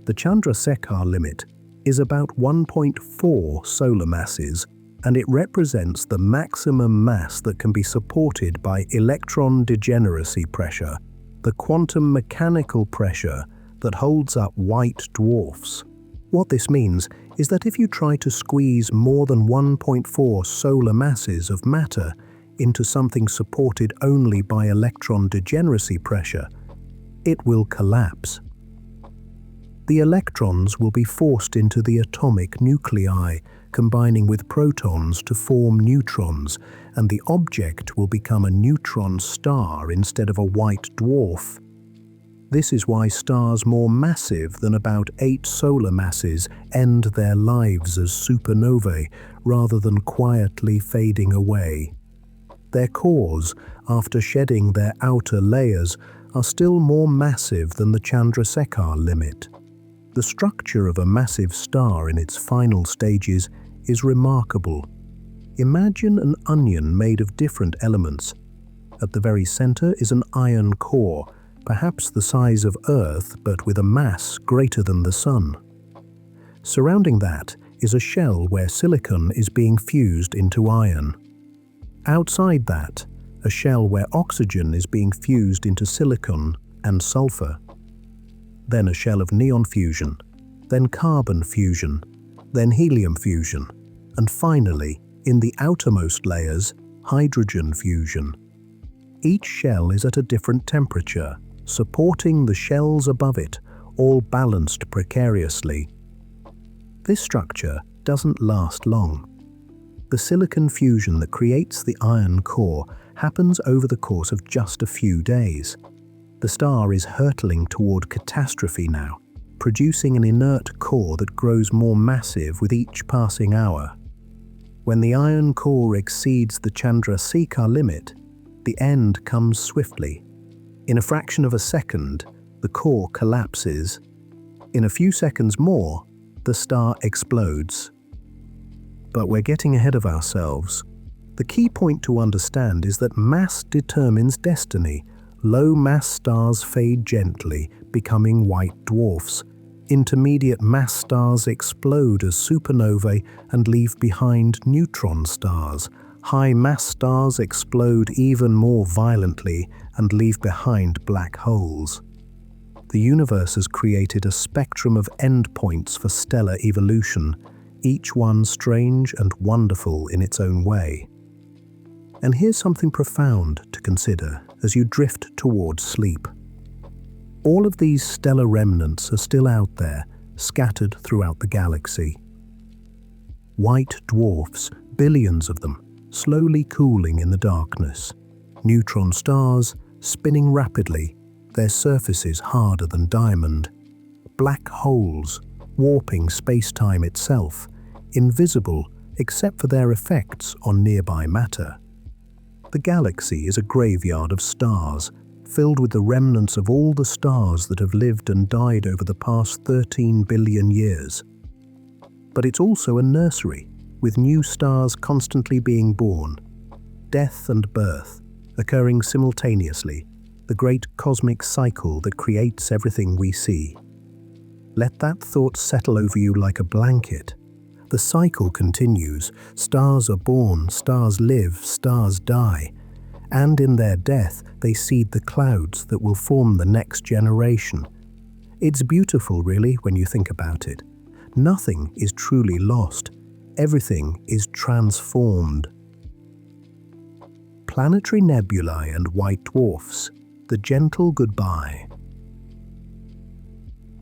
The Chandrasekhar limit is about 1.4 solar masses, and it represents the maximum mass that can be supported by electron degeneracy pressure, the quantum mechanical pressure that holds up white dwarfs. What this means is that if you try to squeeze more than 1.4 solar masses of matter into something supported only by electron degeneracy pressure, it will collapse. The electrons will be forced into the atomic nuclei, combining with protons to form neutrons, and the object will become a neutron star instead of a white dwarf. This is why stars more massive than about 8 solar masses end their lives as supernovae rather than quietly fading away. Their cores, after shedding their outer layers, are still more massive than the Chandrasekhar limit. The structure of a massive star in its final stages is remarkable. Imagine an onion made of different elements. At the very center is an iron core, perhaps the size of Earth but with a mass greater than the Sun. Surrounding that is a shell where silicon is being fused into iron. Outside that, a shell where oxygen is being fused into silicon and sulfur. Then a shell of neon fusion, then carbon fusion, then helium fusion, and finally, in the outermost layers, hydrogen fusion. Each shell is at a different temperature, supporting the shells above it, all balanced precariously. This structure doesn't last long. The silicon fusion that creates the iron core happens over the course of just a few days. The star is hurtling toward catastrophe now, producing an inert core that grows more massive with each passing hour. When the iron core exceeds the Chandrasekhar limit, the end comes swiftly. In a fraction of a second, the core collapses. In a few seconds more, the star explodes. But we're getting ahead of ourselves. The key point to understand is that mass determines destiny. Low-mass stars fade gently, becoming white dwarfs. Intermediate mass stars explode as supernovae and leave behind neutron stars. High-mass stars explode even more violently and leave behind black holes. The universe has created a spectrum of endpoints for stellar evolution, each one strange and wonderful in its own way. And here's something profound to consider as you drift towards sleep. All of these stellar remnants are still out there, scattered throughout the galaxy. White dwarfs, billions of them, slowly cooling in the darkness. Neutron stars, spinning rapidly, their surfaces harder than diamond. Black holes, warping space-time itself, invisible except for their effects on nearby matter. The galaxy is a graveyard of stars, filled with the remnants of all the stars that have lived and died over the past 13 billion years. But it's also a nursery, with new stars constantly being born. Death and birth, occurring simultaneously, the great cosmic cycle that creates everything we see. Let that thought settle over you like a blanket. The cycle continues. Stars are born, stars live, stars die. And in their death, they seed the clouds that will form the next generation. It's beautiful, really, when you think about it. Nothing is truly lost. Everything is transformed. Planetary nebulae and white dwarfs, the gentle goodbye.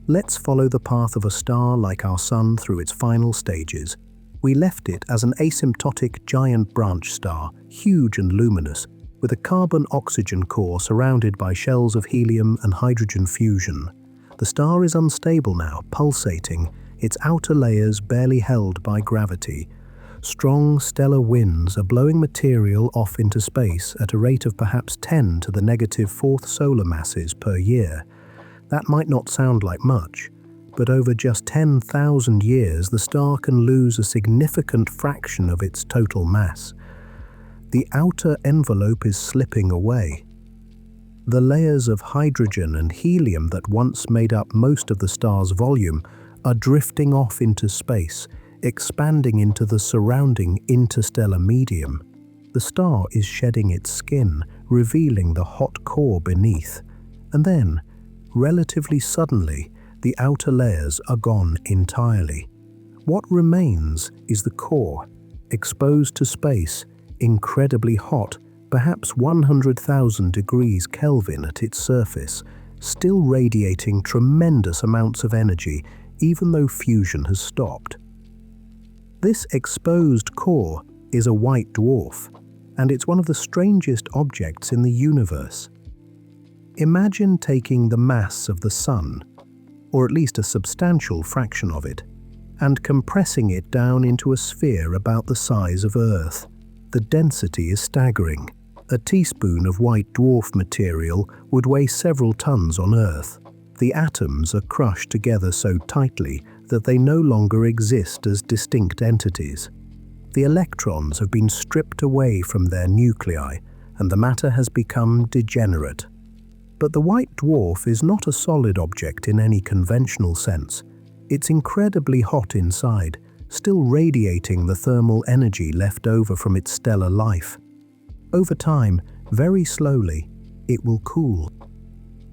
Let's follow the path of a star like our Sun through its final stages. We left it as an asymptotic giant branch star, huge and luminous, with a carbon-oxygen core surrounded by shells of helium and hydrogen fusion. The star is unstable now, pulsating, its outer layers barely held by gravity. Strong stellar winds are blowing material off into space at a rate of perhaps 10 to the negative fourth solar masses per year. That might not sound like much, but over just 10,000 years the star can lose a significant fraction of its total mass. The outer envelope is slipping away. The layers of hydrogen and helium that once made up most of the star's volume are drifting off into space, expanding into the surrounding interstellar medium. The star is shedding its skin, revealing the hot core beneath. And then, relatively suddenly, the outer layers are gone entirely. What remains is the core, exposed to space, incredibly hot, perhaps 100,000 degrees Kelvin at its surface, still radiating tremendous amounts of energy even though fusion has stopped. This exposed core is a white dwarf, and it's one of the strangest objects in the universe. Imagine taking the mass of the Sun, or at least a substantial fraction of it, and compressing it down into a sphere about the size of Earth. The density is staggering. A teaspoon of white dwarf material would weigh several tons on Earth. The atoms are crushed together so tightly that they no longer exist as distinct entities. The electrons have been stripped away from their nuclei, and the matter has become degenerate. But the white dwarf is not a solid object in any conventional sense. It's incredibly hot inside, still radiating the thermal energy left over from its stellar life. Over time, very slowly, it will cool.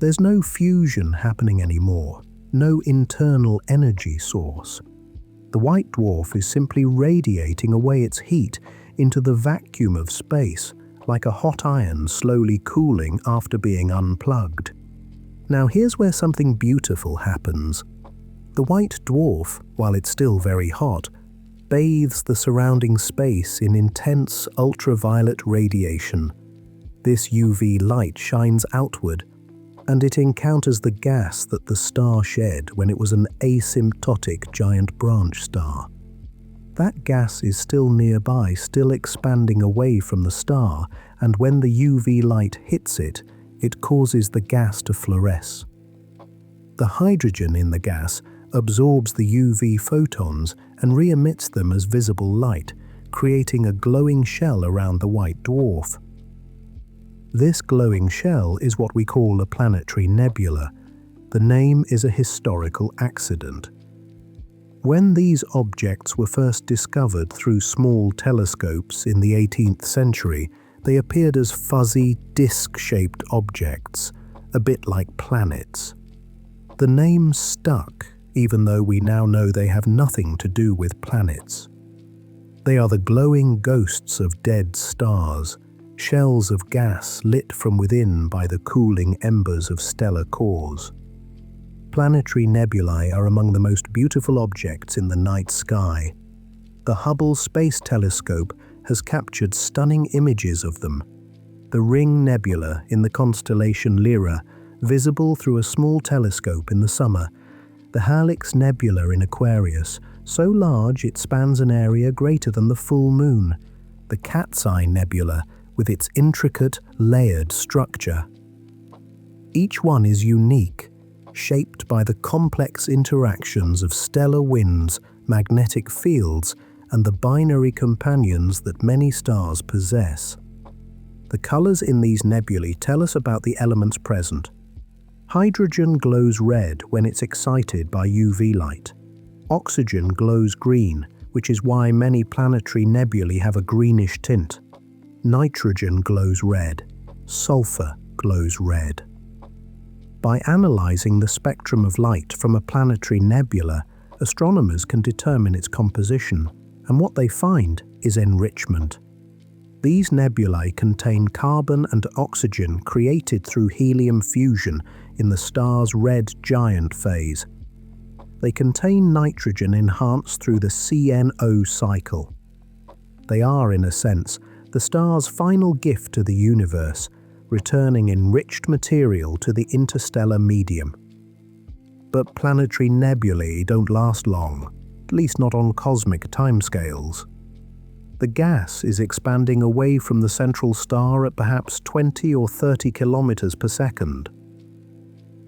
There's no fusion happening anymore, no internal energy source. The white dwarf is simply radiating away its heat into the vacuum of space, like a hot iron slowly cooling after being unplugged. Now here's where something beautiful happens. The white dwarf, while it's still very hot, bathes the surrounding space in intense ultraviolet radiation. This UV light shines outward, and it encounters the gas that the star shed when it was an asymptotic giant branch star. That gas is still nearby, still expanding away from the star, and when the UV light hits it, it causes the gas to fluoresce. The hydrogen in the gas absorbs the UV photons and re-emits them as visible light, creating a glowing shell around the white dwarf. This glowing shell is what we call a planetary nebula. The name is a historical accident. When these objects were first discovered through small telescopes in the 18th century, they appeared as fuzzy, disc-shaped objects, a bit like planets. The name stuck, even though we now know they have nothing to do with planets. They are the glowing ghosts of dead stars, shells of gas lit from within by the cooling embers of stellar cores. Planetary nebulae are among the most beautiful objects in the night sky. The Hubble Space Telescope has captured stunning images of them. The Ring Nebula in the constellation Lyra, visible through a small telescope in the summer. The Helix Nebula in Aquarius, so large it spans an area greater than the full moon. The Cat's Eye Nebula, with its intricate, layered structure. Each one is unique, shaped by the complex interactions of stellar winds, magnetic fields, and the binary companions that many stars possess. The colors in these nebulae tell us about the elements present. Hydrogen glows red when it's excited by UV light. Oxygen glows green, which is why many planetary nebulae have a greenish tint. Nitrogen glows red. Sulfur glows red. By analyzing the spectrum of light from a planetary nebula, astronomers can determine its composition, and what they find is enrichment. These nebulae contain carbon and oxygen created through helium fusion in the star's red giant phase. They contain nitrogen enhanced through the CNO cycle. They are, in a sense, the star's final gift to the universe, returning enriched material to the interstellar medium. But planetary nebulae don't last long, at least not on cosmic timescales. The gas is expanding away from the central star at perhaps 20 or 30 kilometers per second.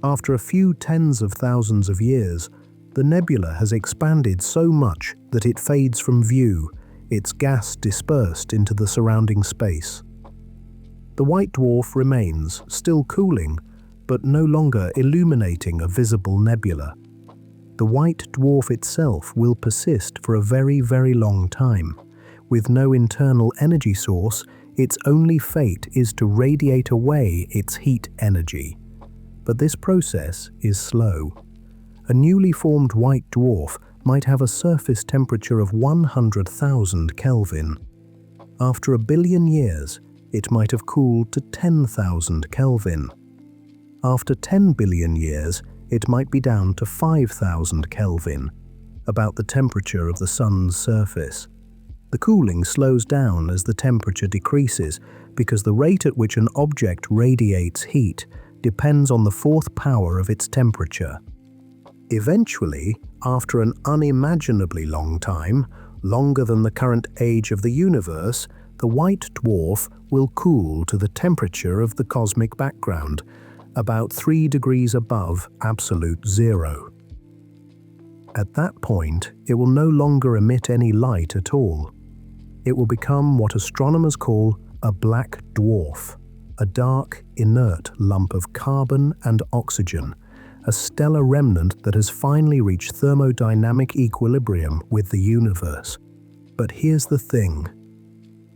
After a few tens of thousands of years, the nebula has expanded so much that it fades from view, its gas dispersed into the surrounding space. The white dwarf remains, still cooling, but no longer illuminating a visible nebula. The white dwarf itself will persist for a very, very long time. With no internal energy source, its only fate is to radiate away its heat energy. But this process is slow. A newly formed white dwarf might have a surface temperature of 100,000 Kelvin. After a billion years, it might have cooled to 10,000 Kelvin. After 10 billion years, it might be down to 5,000 Kelvin, about the temperature of the Sun's surface. The cooling slows down as the temperature decreases because the rate at which an object radiates heat depends on the fourth power of its temperature. Eventually, after an unimaginably long time, longer than the current age of the universe, the white dwarf will cool to the temperature of the cosmic background, about 3 degrees above absolute zero. At that point, it will no longer emit any light at all. It will become what astronomers call a black dwarf, a dark, inert lump of carbon and oxygen, a stellar remnant that has finally reached thermodynamic equilibrium with the universe. But here's the thing.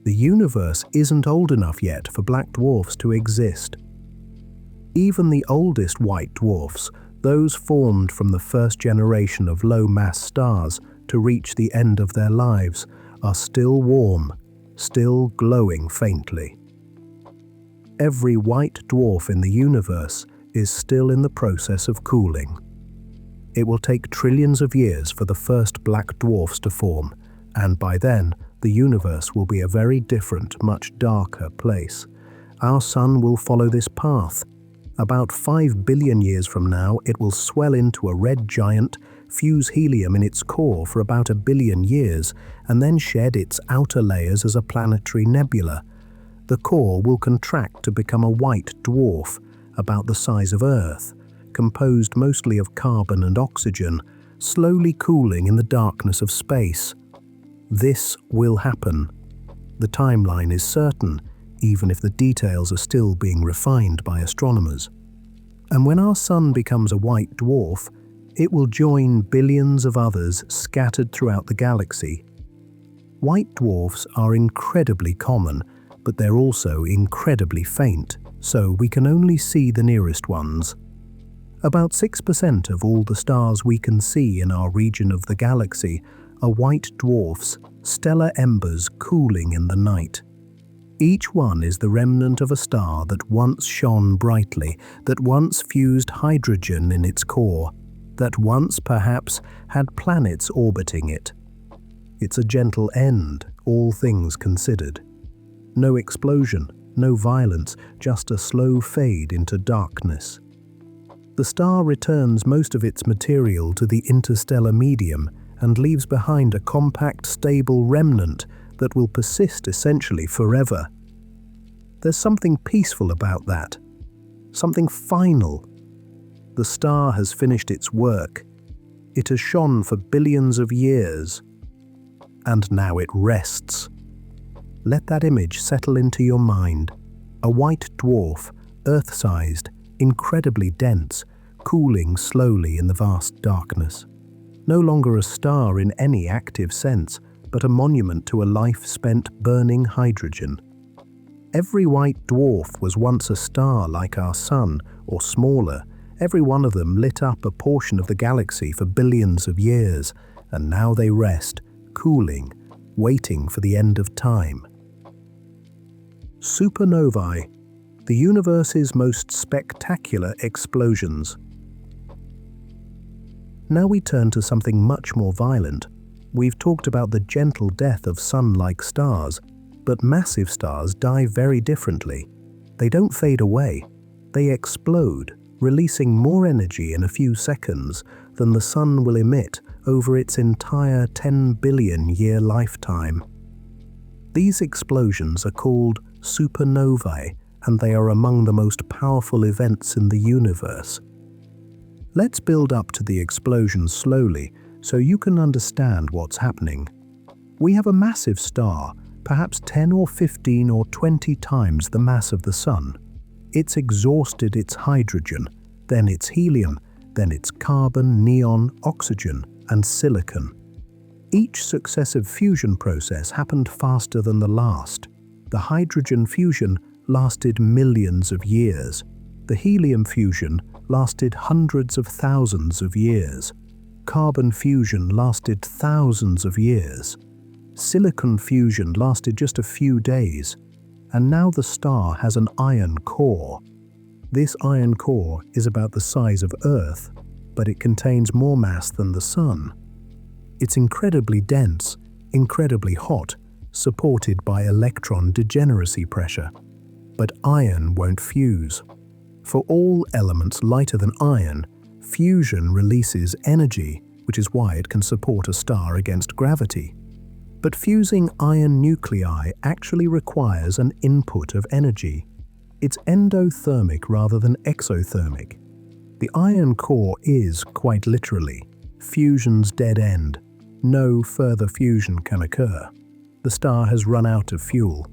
The universe isn't old enough yet for black dwarfs to exist. Even the oldest white dwarfs, those formed from the first generation of low-mass stars to reach the end of their lives, are still warm, still glowing faintly. Every white dwarf in the universe is still in the process of cooling. It will take trillions of years for the first black dwarfs to form, and by then, the universe will be a very different, much darker place. Our Sun will follow this path. About 5 billion years from now, it will swell into a red giant, fuse helium in its core for about 1 billion years, and then shed its outer layers as a planetary nebula. The core will contract to become a white dwarf, about the size of Earth, composed mostly of carbon and oxygen, slowly cooling in the darkness of space. This will happen. The timeline is certain, even if the details are still being refined by astronomers. And when our Sun becomes a white dwarf, it will join billions of others scattered throughout the galaxy. White dwarfs are incredibly common, but they're also incredibly faint, so we can only see the nearest ones. About 6% of all the stars we can see in our region of the galaxy are white dwarfs, stellar embers cooling in the night. Each one is the remnant of a star that once shone brightly, that once fused hydrogen in its core, that once perhaps had planets orbiting it. It's a gentle end, all things considered. No explosion, no violence, just a slow fade into darkness. The star returns most of its material to the interstellar medium and leaves behind a compact, stable remnant that will persist essentially forever. There's something peaceful about that, something final. The star has finished its work. It has shone for billions of years, and now it rests. Let that image settle into your mind. A white dwarf, Earth-sized, incredibly dense, cooling slowly in the vast darkness. No longer a star in any active sense, but a monument to a life spent burning hydrogen. Every white dwarf was once a star like our Sun, or smaller. Every one of them lit up a portion of the galaxy for billions of years, and now they rest, cooling, waiting for the end of time. Supernovae, the universe's most spectacular explosions. Now we turn to something much more violent. We've talked about the gentle death of Sun-like stars, but massive stars die very differently. They don't fade away. They explode, releasing more energy in a few seconds than the Sun will emit over its entire 10 billion year lifetime. These explosions are called supernovae, and they are among the most powerful events in the universe. Let's build up to the explosion slowly so you can understand what's happening. We have a massive star, perhaps 10 or 15 or 20 times the mass of the Sun. It's exhausted its hydrogen, then its helium, then its carbon, neon, oxygen, and silicon. Each successive fusion process happened faster than the last. The hydrogen fusion lasted millions of years. The helium fusion lasted hundreds of thousands of years. Carbon fusion lasted thousands of years. Silicon fusion lasted just a few days. And now the star has an iron core. This iron core is about the size of Earth, but it contains more mass than the Sun. It's incredibly dense, incredibly hot, supported by electron degeneracy pressure. But iron won't fuse. For all elements lighter than iron, fusion releases energy, which is why it can support a star against gravity. But fusing iron nuclei actually requires an input of energy. It's endothermic rather than exothermic. The iron core is, quite literally, fusion's dead end. No further fusion can occur. The star has run out of fuel.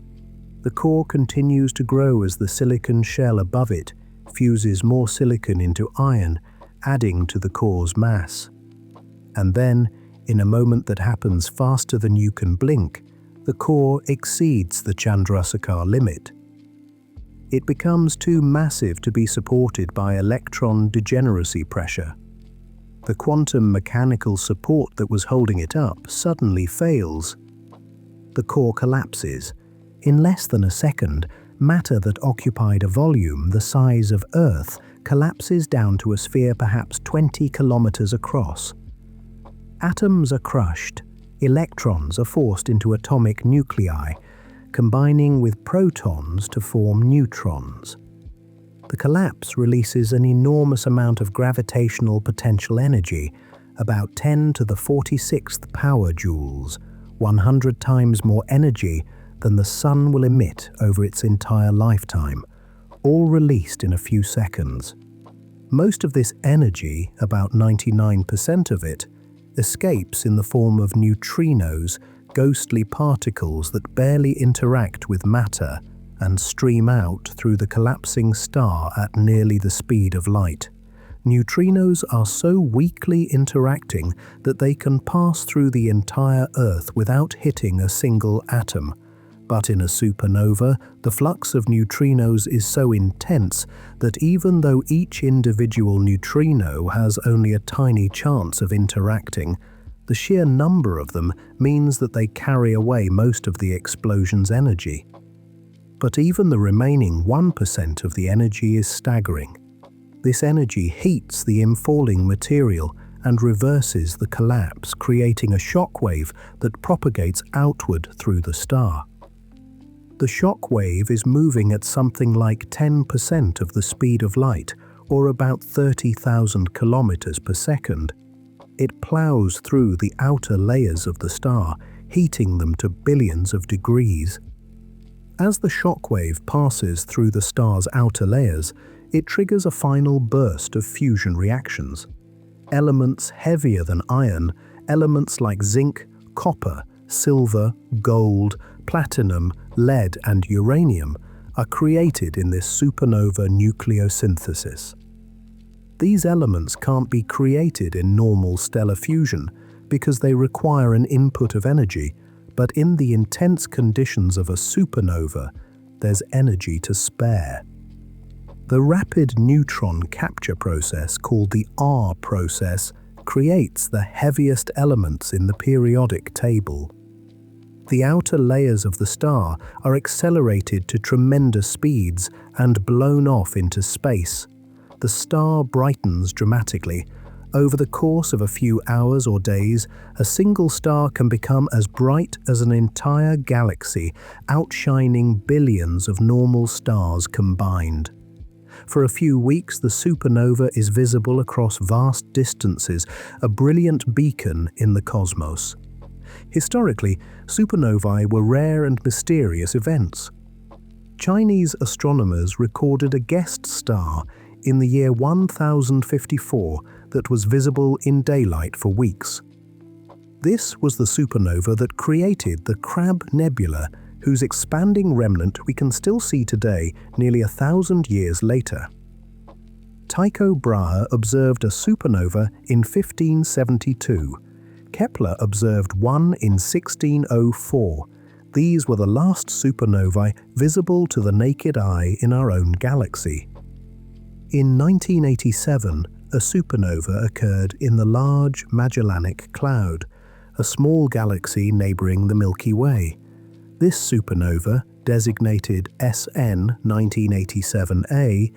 The core continues to grow as the silicon shell above it fuses more silicon into iron, adding to the core's mass. And then, in a moment that happens faster than you can blink, the core exceeds the Chandrasekhar limit. It becomes too massive to be supported by electron degeneracy pressure. The quantum mechanical support that was holding it up suddenly fails. The core collapses. In less than a second, matter that occupied a volume the size of Earth collapses down to a sphere perhaps 20 kilometers across. Atoms are crushed, electrons are forced into atomic nuclei, combining with protons to form neutrons. The collapse releases an enormous amount of gravitational potential energy, about 10 to the 46th power joules, 100 times more energy than the Sun will emit over its entire lifetime, all released in a few seconds. Most of this energy, about 99% of it, escapes in the form of neutrinos, ghostly particles that barely interact with matter and stream out through the collapsing star at nearly the speed of light. Neutrinos are so weakly interacting that they can pass through the entire Earth without hitting a single atom. But in a supernova, the flux of neutrinos is so intense that even though each individual neutrino has only a tiny chance of interacting, the sheer number of them means that they carry away most of the explosion's energy. But even the remaining 1% of the energy is staggering. This energy heats the infalling material and reverses the collapse, creating a shock wave that propagates outward through the star. The shock wave is moving at something like 10% of the speed of light, or about 30,000 kilometers per second. It plows through the outer layers of the star, heating them to billions of degrees. As the shock wave passes through the star's outer layers, it triggers a final burst of fusion reactions. Elements heavier than iron, elements like zinc, copper, silver, gold, platinum, lead, and uranium are created in this supernova nucleosynthesis. These elements can't be created in normal stellar fusion because they require an input of energy, but in the intense conditions of a supernova, there's energy to spare. The rapid neutron capture process, called the R process, creates the heaviest elements in the periodic table. The outer layers of the star are accelerated to tremendous speeds and blown off into space. The star brightens dramatically. Over the course of a few hours or days, a single star can become as bright as an entire galaxy, outshining billions of normal stars combined. For a few weeks, the supernova is visible across vast distances, a brilliant beacon in the cosmos. Historically, supernovae were rare and mysterious events. Chinese astronomers recorded a guest star in the year 1054 that was visible in daylight for weeks. This was the supernova that created the Crab Nebula whose expanding remnant we can still see today, nearly 1,000 years later. Tycho Brahe observed a supernova in 1572. Kepler observed one in 1604. These were the last supernovae visible to the naked eye in our own galaxy. In 1987, a supernova occurred in the Large Magellanic Cloud, a small galaxy neighboring the Milky Way. This supernova, designated SN 1987A,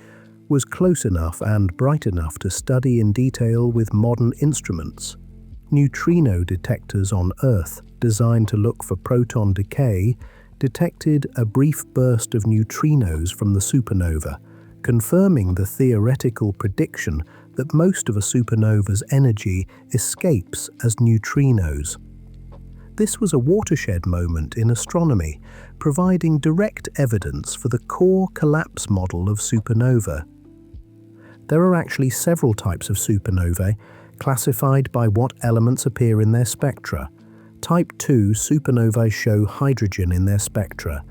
was close enough and bright enough to study in detail with modern instruments. Neutrino detectors on Earth, designed to look for proton decay, detected a brief burst of neutrinos from the supernova, confirming the theoretical prediction that most of a supernova's energy escapes as neutrinos. This was a watershed moment in astronomy, providing direct evidence for the core collapse model of supernova. There are actually several types of supernovae, classified by what elements appear in their spectra. Type 2 supernovae show hydrogen in their spectra.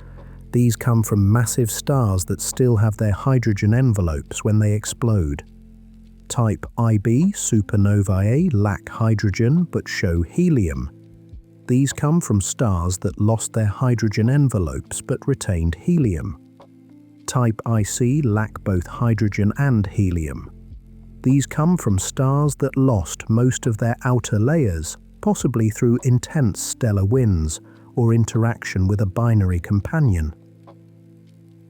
These come from massive stars that still have their hydrogen envelopes when they explode. Type IB supernovae lack hydrogen but show helium. These come from stars that lost their hydrogen envelopes but retained helium. Type IC lack both hydrogen and helium. These come from stars that lost most of their outer layers, possibly through intense stellar winds or interaction with a binary companion.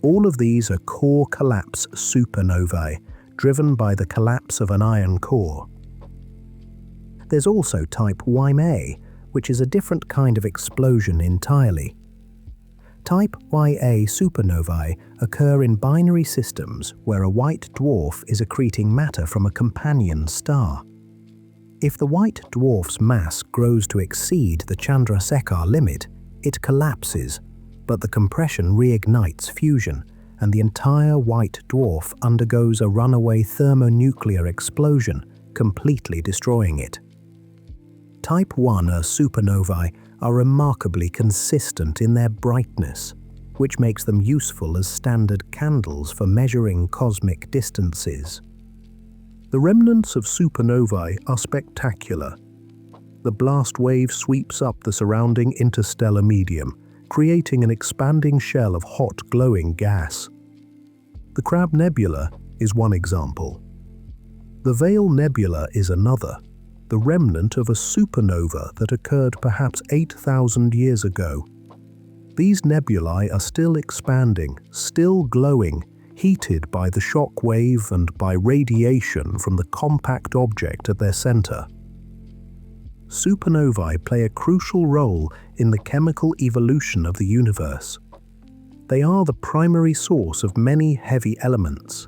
All of these are core collapse supernovae, driven by the collapse of an iron core. There's also type YA, which is a different kind of explosion entirely. Type YA supernovae occur in binary systems where a white dwarf is accreting matter from a companion star. If the white dwarf's mass grows to exceed the Chandrasekhar limit, it collapses, but the compression reignites fusion, and the entire white dwarf undergoes a runaway thermonuclear explosion, completely destroying it. Type 1A supernovae are remarkably consistent in their brightness, which makes them useful as standard candles for measuring cosmic distances. The remnants of supernovae are spectacular. The blast wave sweeps up the surrounding interstellar medium, creating an expanding shell of hot, glowing gas. The Crab Nebula is one example. The Veil Nebula is another, the remnant of a supernova that occurred perhaps 8,000 years ago. These nebulae are still expanding, still glowing, heated by the shock wave and by radiation from the compact object at their center. Supernovae play a crucial role in the chemical evolution of the universe. They are the primary source of many heavy elements.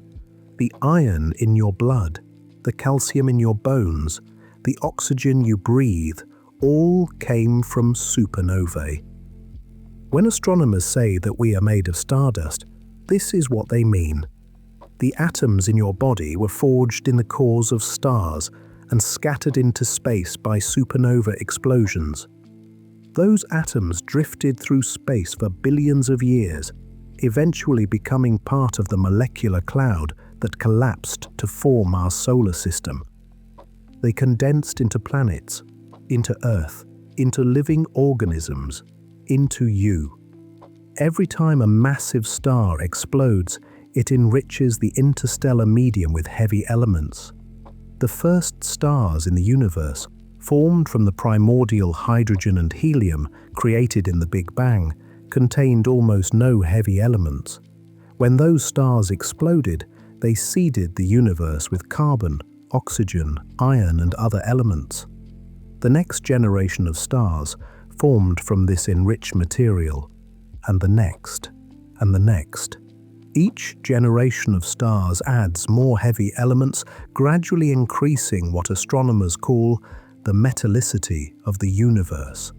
The iron in your blood, the calcium in your bones, the oxygen you breathe, all came from supernovae. When astronomers say that we are made of stardust, this is what they mean. The atoms in your body were forged in the cores of stars and scattered into space by supernova explosions. Those atoms drifted through space for billions of years, eventually becoming part of the molecular cloud that collapsed to form our solar system. They condensed into planets, into Earth, into living organisms, into you. Every time a massive star explodes, it enriches the interstellar medium with heavy elements. The first stars in the universe, formed from the primordial hydrogen and helium created in the Big Bang, contained almost no heavy elements. When those stars exploded, they seeded the universe with carbon, oxygen, iron, and other elements. The next generation of stars formed from this enriched material, and the next, and the next. Each generation of stars adds more heavy elements, gradually increasing what astronomers call the metallicity of the universe.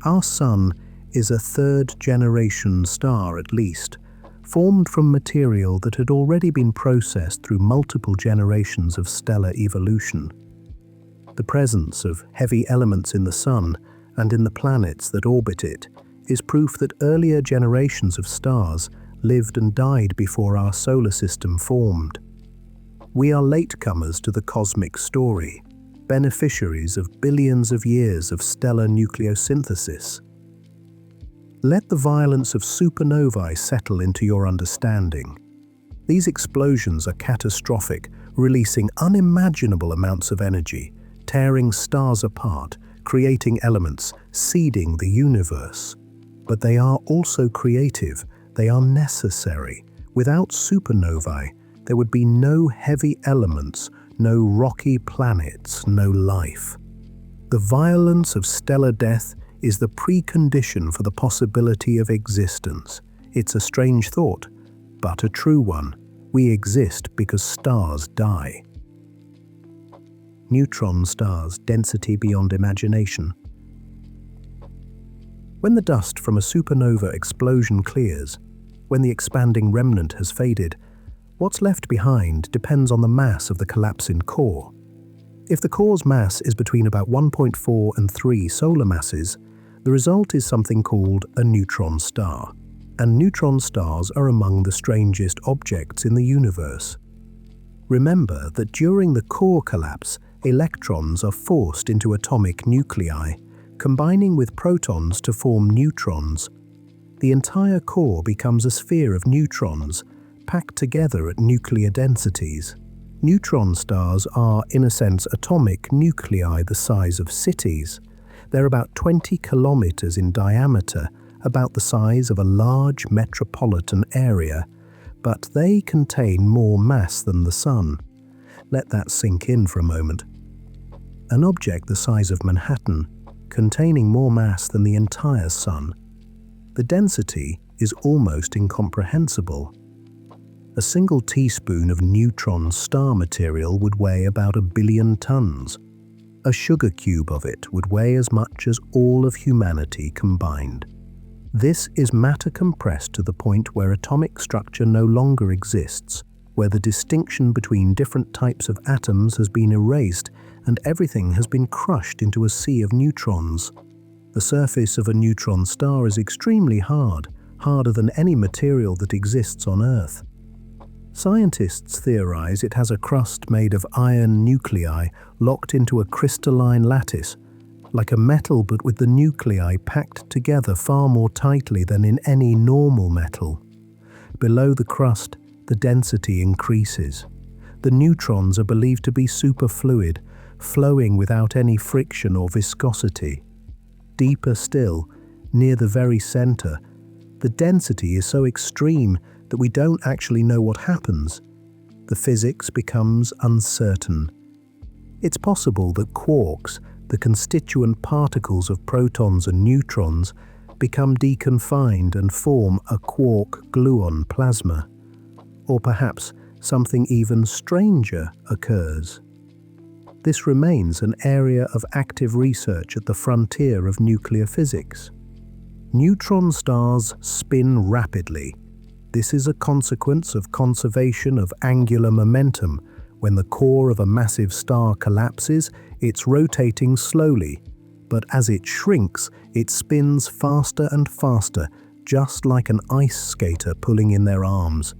Our Sun is a third-generation star at least, formed from material that had already been processed through multiple generations of stellar evolution. The presence of heavy elements in the Sun and in the planets that orbit it is proof that earlier generations of stars lived and died before our solar system formed. We are latecomers to the cosmic story, beneficiaries of billions of years of stellar nucleosynthesis. Let the violence of supernovae settle into your understanding. These explosions are catastrophic, releasing unimaginable amounts of energy, tearing stars apart, creating elements, seeding the universe. But they are also creative. They are necessary. Without supernovae, there would be no heavy elements, no rocky planets, no life. The violence of stellar death is the precondition for the possibility of existence. It's a strange thought, but a true one. We exist because stars die. Neutron stars, density beyond imagination. When the dust from a supernova explosion clears, when the expanding remnant has faded, what's left behind depends on the mass of the collapsing core. If the core's mass is between about 1.4 and 3 solar masses, the result is something called a neutron star. And neutron stars are among the strangest objects in the universe. Remember that during the core collapse, electrons are forced into atomic nuclei, combining with protons to form neutrons. The entire core becomes a sphere of neutrons, packed together at nuclear densities. Neutron stars are, in a sense, atomic nuclei the size of cities. They're about 20 kilometers in diameter, about the size of a large metropolitan area, but they contain more mass than the Sun. Let that sink in for a moment. An object the size of Manhattan, containing more mass than the entire Sun. The density is almost incomprehensible. A single teaspoon of neutron star material would weigh about 1 billion tons. A sugar cube of it would weigh as much as all of humanity combined. This is matter compressed to the point where atomic structure no longer exists, where the distinction between different types of atoms has been erased and everything has been crushed into a sea of neutrons. The surface of a neutron star is extremely hard, harder than any material that exists on Earth. Scientists theorize it has a crust made of iron nuclei locked into a crystalline lattice, like a metal but with the nuclei packed together far more tightly than in any normal metal. Below the crust, the density increases. The neutrons are believed to be superfluid, flowing without any friction or viscosity. Deeper still, near the very center, the density is so extreme that we don't actually know what happens. The physics becomes uncertain. It's possible that quarks, the constituent particles of protons and neutrons, become deconfined and form a quark-gluon plasma. Or perhaps something even stranger occurs. This remains an area of active research at the frontier of nuclear physics. Neutron stars spin rapidly. This is a consequence of conservation of angular momentum. When the core of a massive star collapses, it's rotating slowly, but as it shrinks, it spins faster and faster, just like an ice skater pulling in their arms.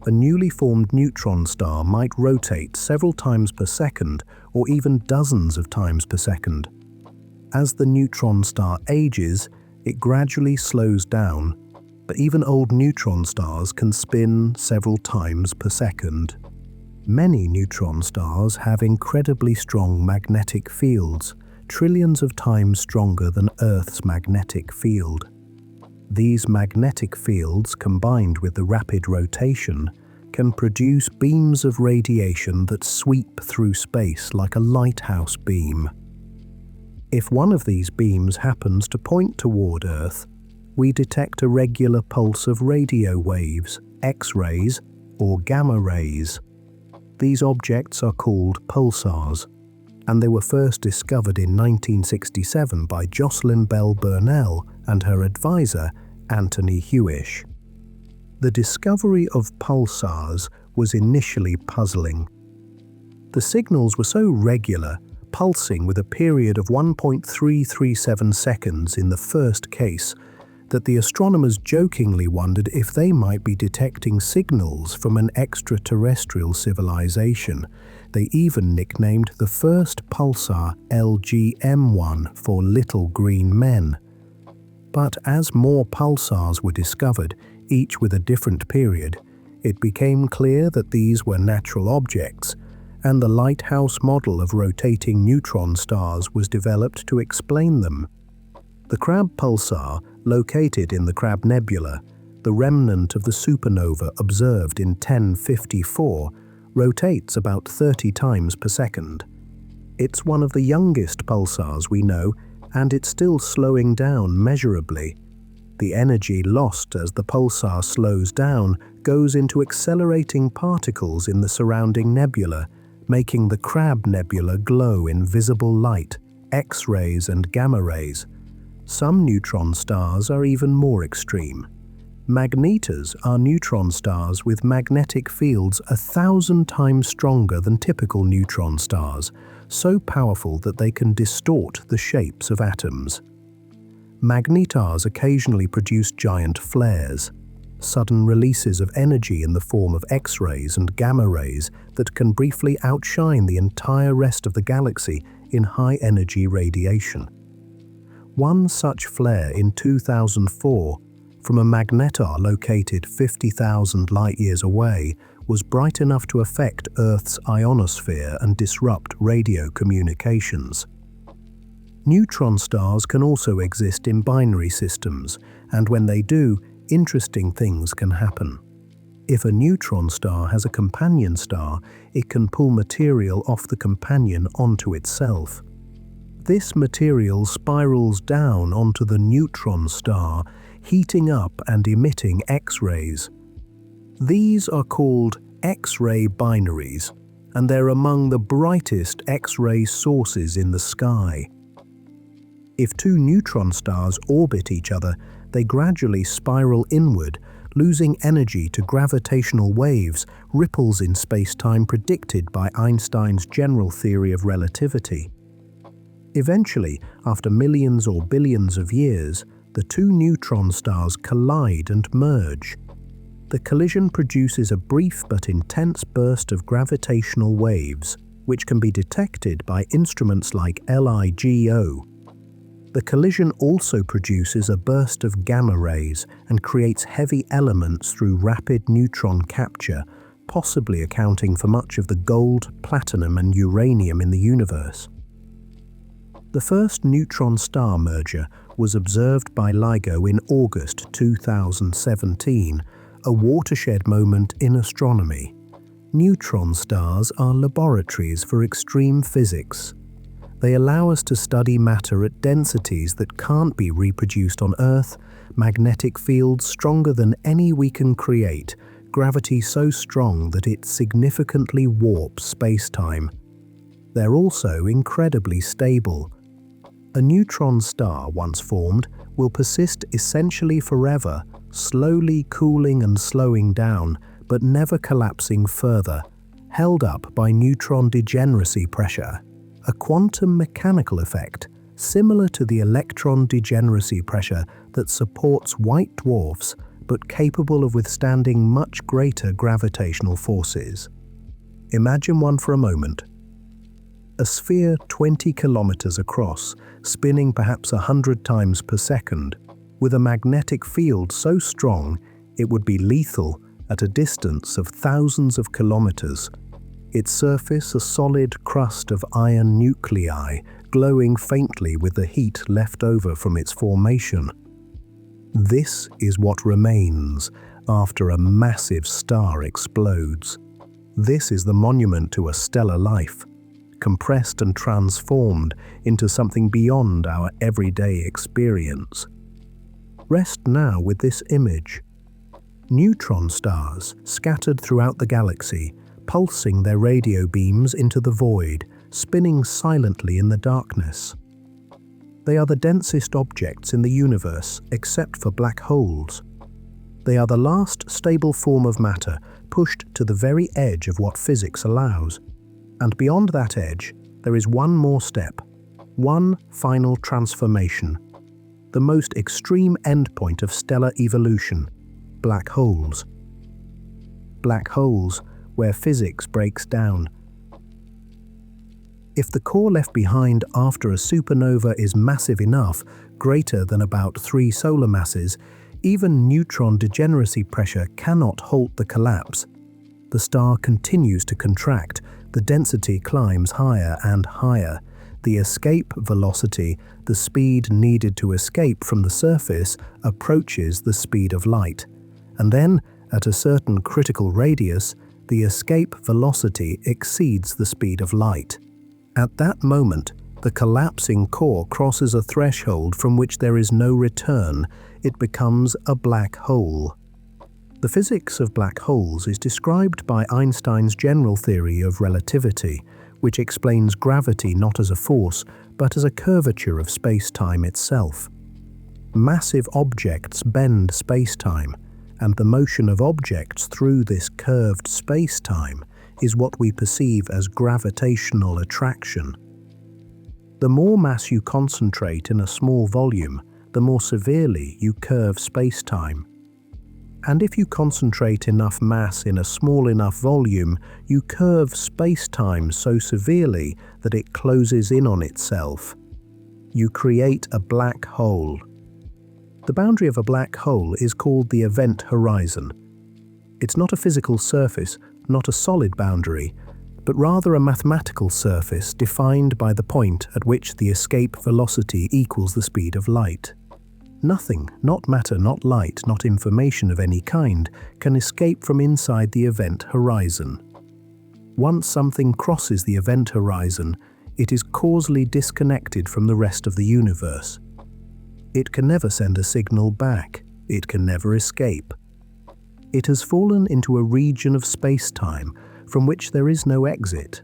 A newly formed neutron star might rotate several times per second or even dozens of times per second. As the neutron star ages, it gradually slows down, but even old neutron stars can spin several times per second. Many neutron stars have incredibly strong magnetic fields, trillions of times stronger than Earth's magnetic field. These magnetic fields, combined with the rapid rotation, can produce beams of radiation that sweep through space like a lighthouse beam. If one of these beams happens to point toward Earth, we detect a regular pulse of radio waves, X-rays, or gamma rays. These objects are called pulsars, and they were first discovered in 1967 by Jocelyn Bell Burnell and her advisor, Anthony Hewish. The discovery of pulsars was initially puzzling. The signals were so regular, pulsing with a period of 1.337 seconds in the first case, that the astronomers jokingly wondered if they might be detecting signals from an extraterrestrial civilization. They even nicknamed the first pulsar LGM1 for Little Green Men. But as more pulsars were discovered, each with a different period, it became clear that these were natural objects, and the lighthouse model of rotating neutron stars was developed to explain them. The Crab pulsar, located in the Crab Nebula, the remnant of the supernova observed in 1054, rotates about 30 times per second. It's one of the youngest pulsars we know, and it's still slowing down measurably. The energy lost as the pulsar slows down goes into accelerating particles in the surrounding nebula, making the Crab Nebula glow in visible light, X-rays and gamma rays. Some neutron stars are even more extreme. Magnetas are neutron stars with magnetic fields 1,000 times stronger than typical neutron stars, so powerful that they can distort the shapes of atoms. Magnetars occasionally produce giant flares, sudden releases of energy in the form of X-rays and gamma rays that can briefly outshine the entire rest of the galaxy in high-energy radiation. One such flare in 2004 from a magnetar located 50,000 light-years away was bright enough to affect Earth's ionosphere and disrupt radio communications. Neutron stars can also exist in binary systems, and when they do, interesting things can happen. If a neutron star has a companion star, it can pull material off the companion onto itself. This material spirals down onto the neutron star, heating up and emitting X-rays. These are called X-ray binaries, and they're among the brightest X-ray sources in the sky. If two neutron stars orbit each other, they gradually spiral inward, losing energy to gravitational waves, ripples in space-time predicted by Einstein's general theory of relativity. Eventually, after millions or billions of years, the two neutron stars collide and merge. The collision produces a brief but intense burst of gravitational waves, which can be detected by instruments like LIGO. The collision also produces a burst of gamma rays and creates heavy elements through rapid neutron capture, possibly accounting for much of the gold, platinum, and uranium in the universe. The first neutron-star merger was observed by LIGO in August 2017, a watershed moment in astronomy. Neutron stars are laboratories for extreme physics. They allow us to study matter at densities that can't be reproduced on Earth, magnetic fields stronger than any we can create, gravity so strong that it significantly warps space-time. They're also incredibly stable. A neutron star, once formed, will persist essentially forever, slowly cooling and slowing down, but never collapsing further, held up by neutron degeneracy pressure, a quantum mechanical effect similar to the electron degeneracy pressure that supports white dwarfs, but capable of withstanding much greater gravitational forces. Imagine one for a moment. A sphere 20 kilometers across, spinning perhaps 100 times per second, with a magnetic field so strong it would be lethal at a distance of thousands of kilometers. Its surface a solid crust of iron nuclei, glowing faintly with the heat left over from its formation. This is what remains after a massive star explodes. This is the monument to a stellar life, compressed and transformed into something beyond our everyday experience. Rest now with this image. Neutron stars scattered throughout the galaxy, pulsing their radio beams into the void, spinning silently in the darkness. They are the densest objects in the universe, except for black holes. They are the last stable form of matter pushed to the very edge of what physics allows. And beyond that edge, there is one more step, one final transformation. the most extreme endpoint of stellar evolution: black holes. Black holes, where physics breaks down. If the core left behind after a supernova is massive enough, greater than about 3 solar masses, even neutron degeneracy pressure cannot halt the collapse. The star continues to contract, the density climbs higher and higher. The escape velocity, the speed needed to escape from the surface, approaches the speed of light. And then, at a certain critical radius, the escape velocity exceeds the speed of light. At that moment, the collapsing core crosses a threshold from which there is no return. It becomes a black hole. The physics of black holes is described by Einstein's general theory of relativity, which explains gravity not as a force, but as a curvature of space-time itself. Massive objects bend space-time, and the motion of objects through this curved space-time is what we perceive as gravitational attraction. The more mass you concentrate in a small volume, the more severely you curve space-time. And if you concentrate enough mass in a small enough volume, you curve space-time so severely that it closes in on itself. You create a black hole. The boundary of a black hole is called the event horizon. It's not a physical surface, not a solid boundary, but rather a mathematical surface defined by the point at which the escape velocity equals the speed of light. Nothing, not matter, not light, not information of any kind, can escape from inside the event horizon. Once something crosses the event horizon, it is causally disconnected from the rest of the universe. It can never send a signal back. It can never escape. It has fallen into a region of space-time from which there is no exit.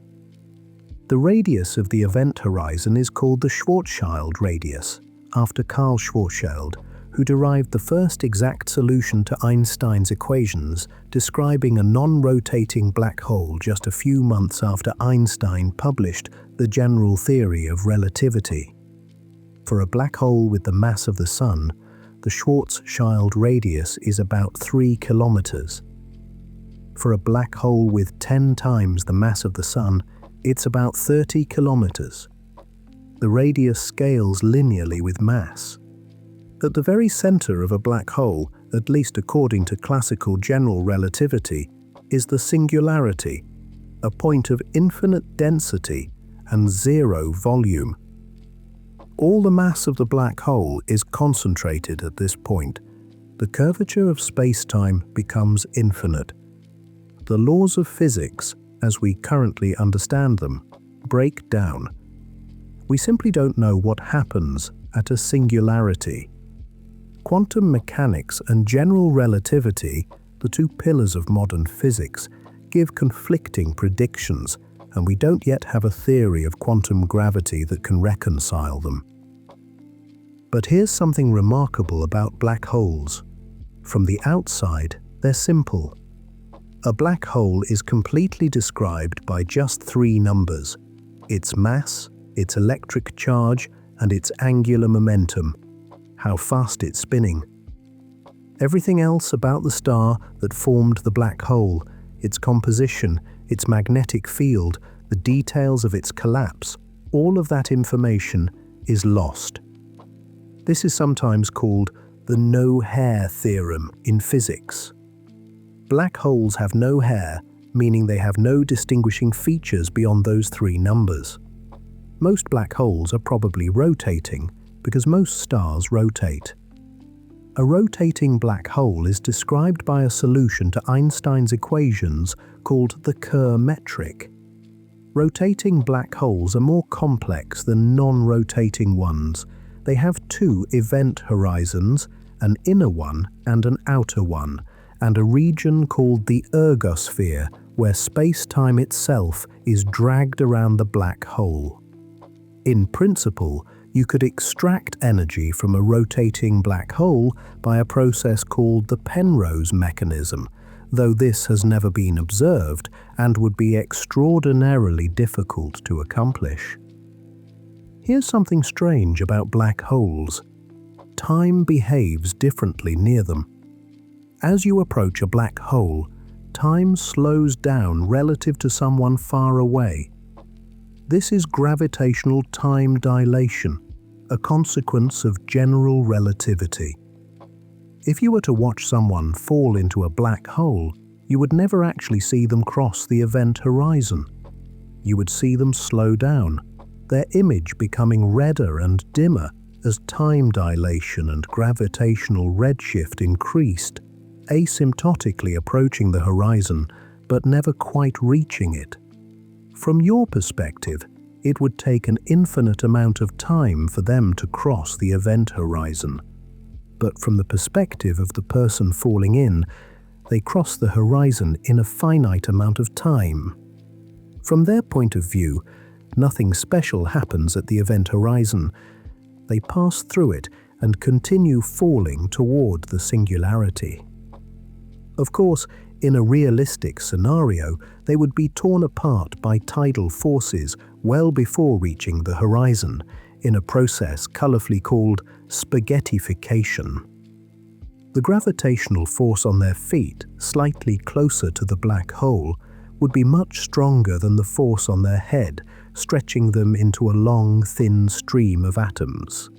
The radius of the event horizon is called the Schwarzschild radius, after Karl Schwarzschild, who derived the first exact solution to Einstein's equations, describing a non-rotating black hole just a few months after Einstein published the general theory of relativity. For a black hole with the mass of the Sun, the Schwarzschild radius is about 3 kilometers. For a black hole with 10 times the mass of the Sun, it's about 30 kilometers. The radius scales linearly with mass. At the very center of a black hole, at least according to classical general relativity, is the singularity, a point of infinite density and zero volume. All the mass of the black hole is concentrated at this point. The curvature of space-time becomes infinite. The laws of physics, as we currently understand them, break down. We simply don't know what happens at a singularity. Quantum mechanics and general relativity, the two pillars of modern physics, give conflicting predictions, and we don't yet have a theory of quantum gravity that can reconcile them. But here's something remarkable about black holes. From the outside, they're simple. A black hole is completely described by just 3 numbers: its mass, its electric charge, and its angular momentum, how fast it's spinning. Everything else about the star that formed the black hole, its composition, its magnetic field, the details of its collapse, all of that information is lost. This is sometimes called the no-hair theorem in physics. Black holes have no hair, meaning they have no distinguishing features beyond those 3 numbers. Most black holes are probably rotating, because most stars rotate. A rotating black hole is described by a solution to Einstein's equations called the Kerr metric. Rotating black holes are more complex than non-rotating ones. They have 2 event horizons, an inner one and an outer one, and a region called the ergosphere, where space-time itself is dragged around the black hole. In principle, you could extract energy from a rotating black hole by a process called the Penrose mechanism, though this has never been observed and would be extraordinarily difficult to accomplish. Here's something strange about black holes. time behaves differently near them. As you approach a black hole, time slows down relative to someone far away. This is gravitational time dilation, a consequence of general relativity. If you were to watch someone fall into a black hole, you would never actually see them cross the event horizon. You would see them slow down, their image becoming redder and dimmer as time dilation and gravitational redshift increased, asymptotically approaching the horizon but never quite reaching it. From your perspective, it would take an infinite amount of time for them to cross the event horizon. But from the perspective of the person falling in, they cross the horizon in a finite amount of time. From their point of view, nothing special happens at the event horizon. They pass through it and continue falling toward the singularity. Of course, in a realistic scenario, they would be torn apart by tidal forces well before reaching the horizon, in a process colorfully called spaghettification. The gravitational force on their feet, slightly closer to the black hole, would be much stronger than the force on their head, stretching them into a long, thin stream of atoms.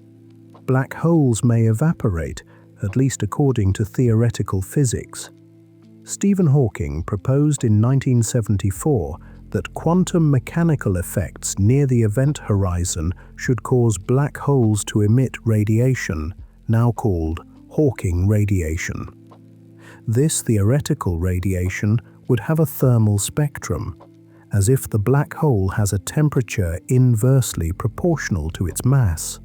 Black holes may evaporate, at least according to theoretical physics. Stephen Hawking proposed in 1974 that quantum mechanical effects near the event horizon should cause black holes to emit radiation, now called Hawking radiation. This theoretical radiation would have a thermal spectrum, as if the black hole has a temperature inversely proportional to its mass.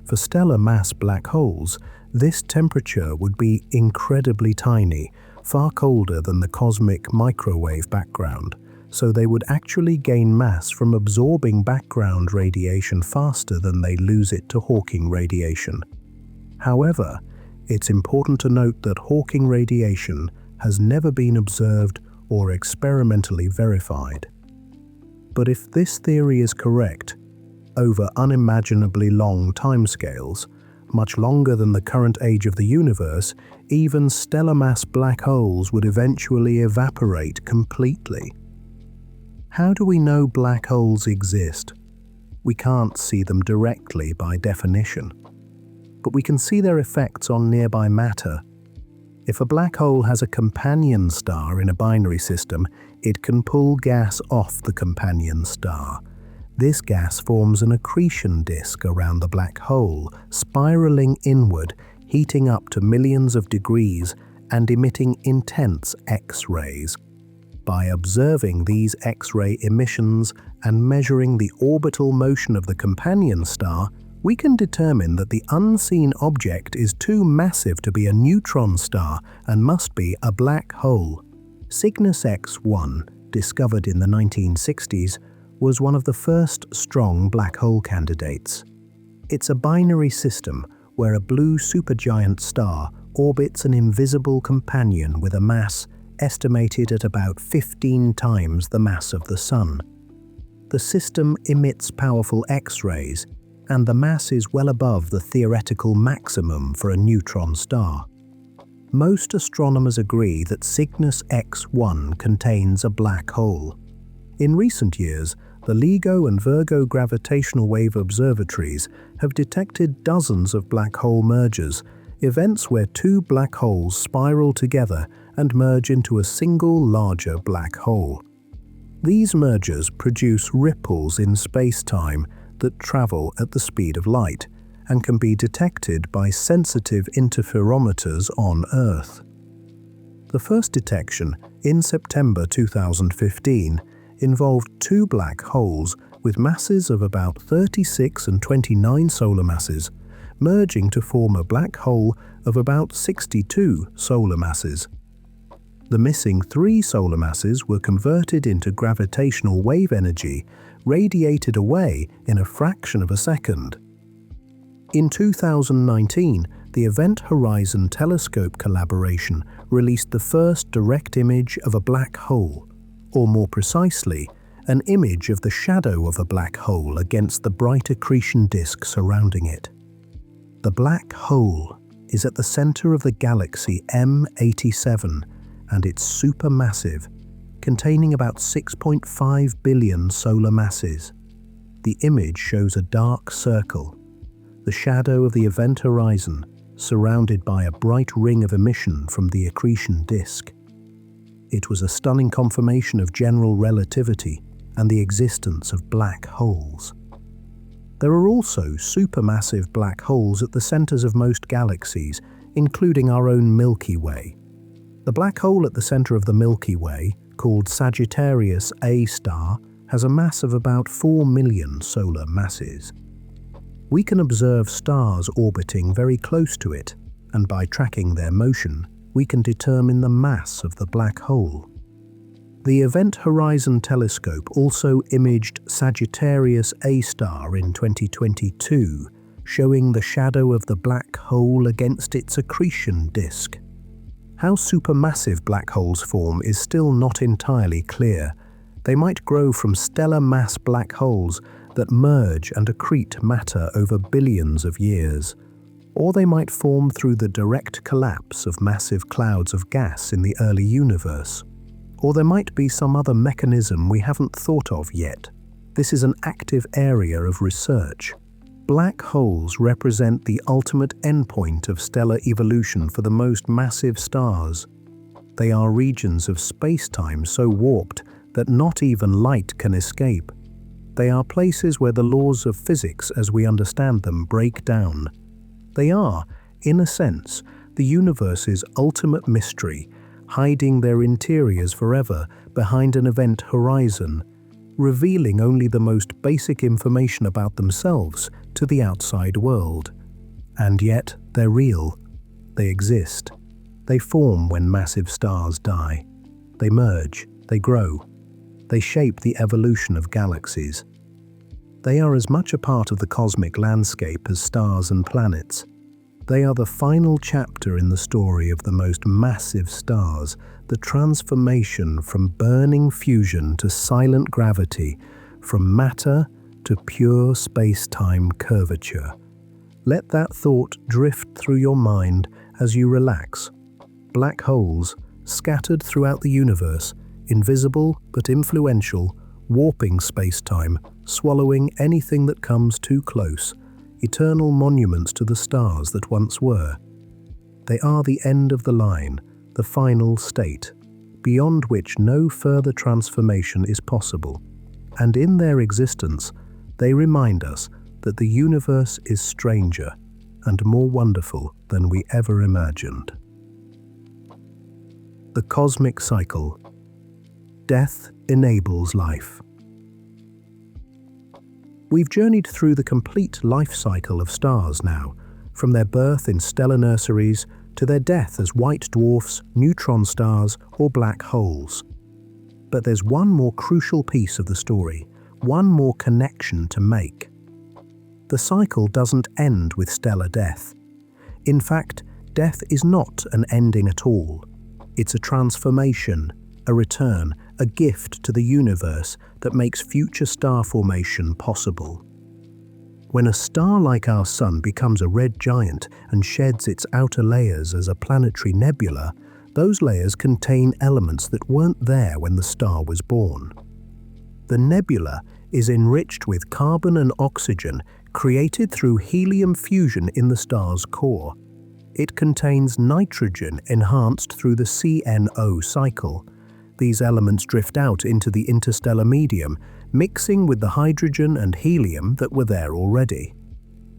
For stellar mass black holes, this temperature would be incredibly tiny, far colder than the cosmic microwave background, so they would actually gain mass from absorbing background radiation faster than they lose it to Hawking radiation. However, it's important to note that Hawking radiation has never been observed or experimentally verified. But if this theory is correct, over unimaginably long timescales, much longer than the current age of the universe, even stellar mass black holes would eventually evaporate completely. How do we know black holes exist? We can't see them directly by definition, but we can see their effects on nearby matter. If a black hole has a companion star in a binary system, it can pull gas off the companion star. This gas forms an accretion disk around the black hole, spiraling inward, heating up to millions of degrees and emitting intense X-rays. By observing these X-ray emissions and measuring the orbital motion of the companion star, we can determine that the unseen object is too massive to be a neutron star and must be a black hole. Cygnus X1, discovered in the 1960s, was one of the first strong black hole candidates. It's a binary system where a blue supergiant star orbits an invisible companion with a mass estimated at about 15 times the mass of the Sun. The system emits powerful X-rays, and the mass is well above the theoretical maximum for a neutron star. Most astronomers agree that Cygnus X1 contains a black hole. In recent years, the LIGO and Virgo gravitational wave observatories have detected dozens of black hole mergers, events where two black holes spiral together and merge into a single larger black hole. These mergers produce ripples in space-time that travel at the speed of light and can be detected by sensitive interferometers on Earth. The first detection, in September 2015, involved two black holes with masses of about 36 and 29 solar masses, merging to form a black hole of about 62 solar masses. The missing 3 solar masses were converted into gravitational wave energy, radiated away in a fraction of a second. In 2019, the Event Horizon Telescope collaboration released the first direct image of a black hole, or more precisely, an image of the shadow of a black hole against the bright accretion disk surrounding it. The black hole is at the center of the galaxy M87, and it's supermassive, containing about 6.5 billion solar masses. The image shows a dark circle, the shadow of the event horizon, surrounded by a bright ring of emission from the accretion disk. It was a stunning confirmation of general relativity and the existence of black holes. There are also supermassive black holes at the centers of most galaxies, including our own Milky Way. The black hole at the center of the Milky Way, called Sagittarius A star, has a mass of about 4 million solar masses. We can observe stars orbiting very close to it, and by tracking their motion, we can determine the mass of the black hole. The Event Horizon Telescope also imaged Sagittarius A star in 2022, showing the shadow of the black hole against its accretion disk. How supermassive black holes form is still not entirely clear. They might grow from stellar mass black holes that merge and accrete matter over billions of years, or they might form through the direct collapse of massive clouds of gas in the early universe. Or there might be some other mechanism we haven't thought of yet. This is an active area of research. Black holes represent the ultimate endpoint of stellar evolution for the most massive stars. They are regions of space-time so warped that not even light can escape. They are places where the laws of physics as we understand them break down. They are, in a sense, the universe's ultimate mystery, hiding their interiors forever behind an event horizon, revealing only the most basic information about themselves to the outside world. And yet, they're real. They exist. They form when massive stars die. They merge. They grow. They shape the evolution of galaxies. They are as much a part of the cosmic landscape as stars and planets. They are the final chapter in the story of the most massive stars, the transformation from burning fusion to silent gravity, from matter to pure space-time curvature. Let that thought drift through your mind as you relax. Black holes, scattered throughout the universe, invisible but influential, warping space-time, swallowing anything that comes too close, eternal monuments to the stars that once were. They are the end of the line, the final state, beyond which no further transformation is possible. And in their existence, they remind us that the universe is stranger and more wonderful than we ever imagined. The cosmic cycle. Death enables life. We've journeyed through the complete life cycle of stars now, from their birth in stellar nurseries to their death as white dwarfs, neutron stars, or black holes. But there's one more crucial piece of the story, one more connection to make. The cycle doesn't end with stellar death. In fact, death is not an ending at all. It's a transformation, a return, a gift to the universe that makes future star formation possible. When a star like our Sun becomes a red giant and sheds its outer layers as a planetary nebula, those layers contain elements that weren't there when the star was born. The nebula is enriched with carbon and oxygen created through helium fusion in the star's core. It contains nitrogen enhanced through the CNO cycle. These elements drift out into the interstellar medium, mixing with the hydrogen and helium that were there already.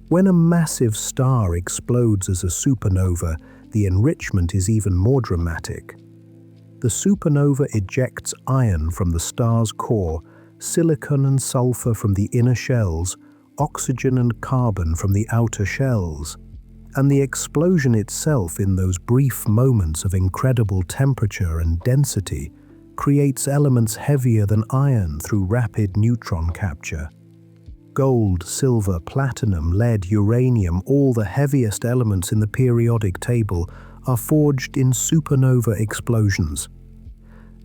When a massive star explodes as a supernova, the enrichment is even more dramatic. The supernova ejects iron from the star's core, silicon and sulfur from the inner shells, oxygen and carbon from the outer shells. And the explosion itself, in those brief moments of incredible temperature and density, creates elements heavier than iron through rapid neutron capture. Gold, silver, platinum, lead, uranium, all the heaviest elements in the periodic table are forged in supernova explosions.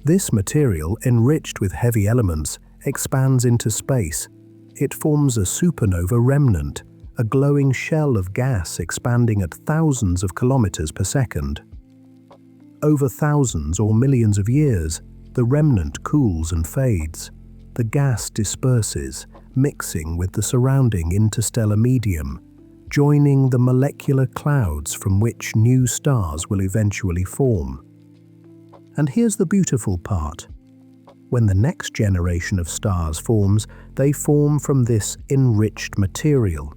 This material, enriched with heavy elements, expands into space. It forms a supernova remnant, a glowing shell of gas expanding at thousands of kilometers per second. Over thousands or millions of years, the remnant cools and fades. The gas disperses, mixing with the surrounding interstellar medium, joining the molecular clouds from which new stars will eventually form. And here's the beautiful part. When the next generation of stars forms, they form from this enriched material.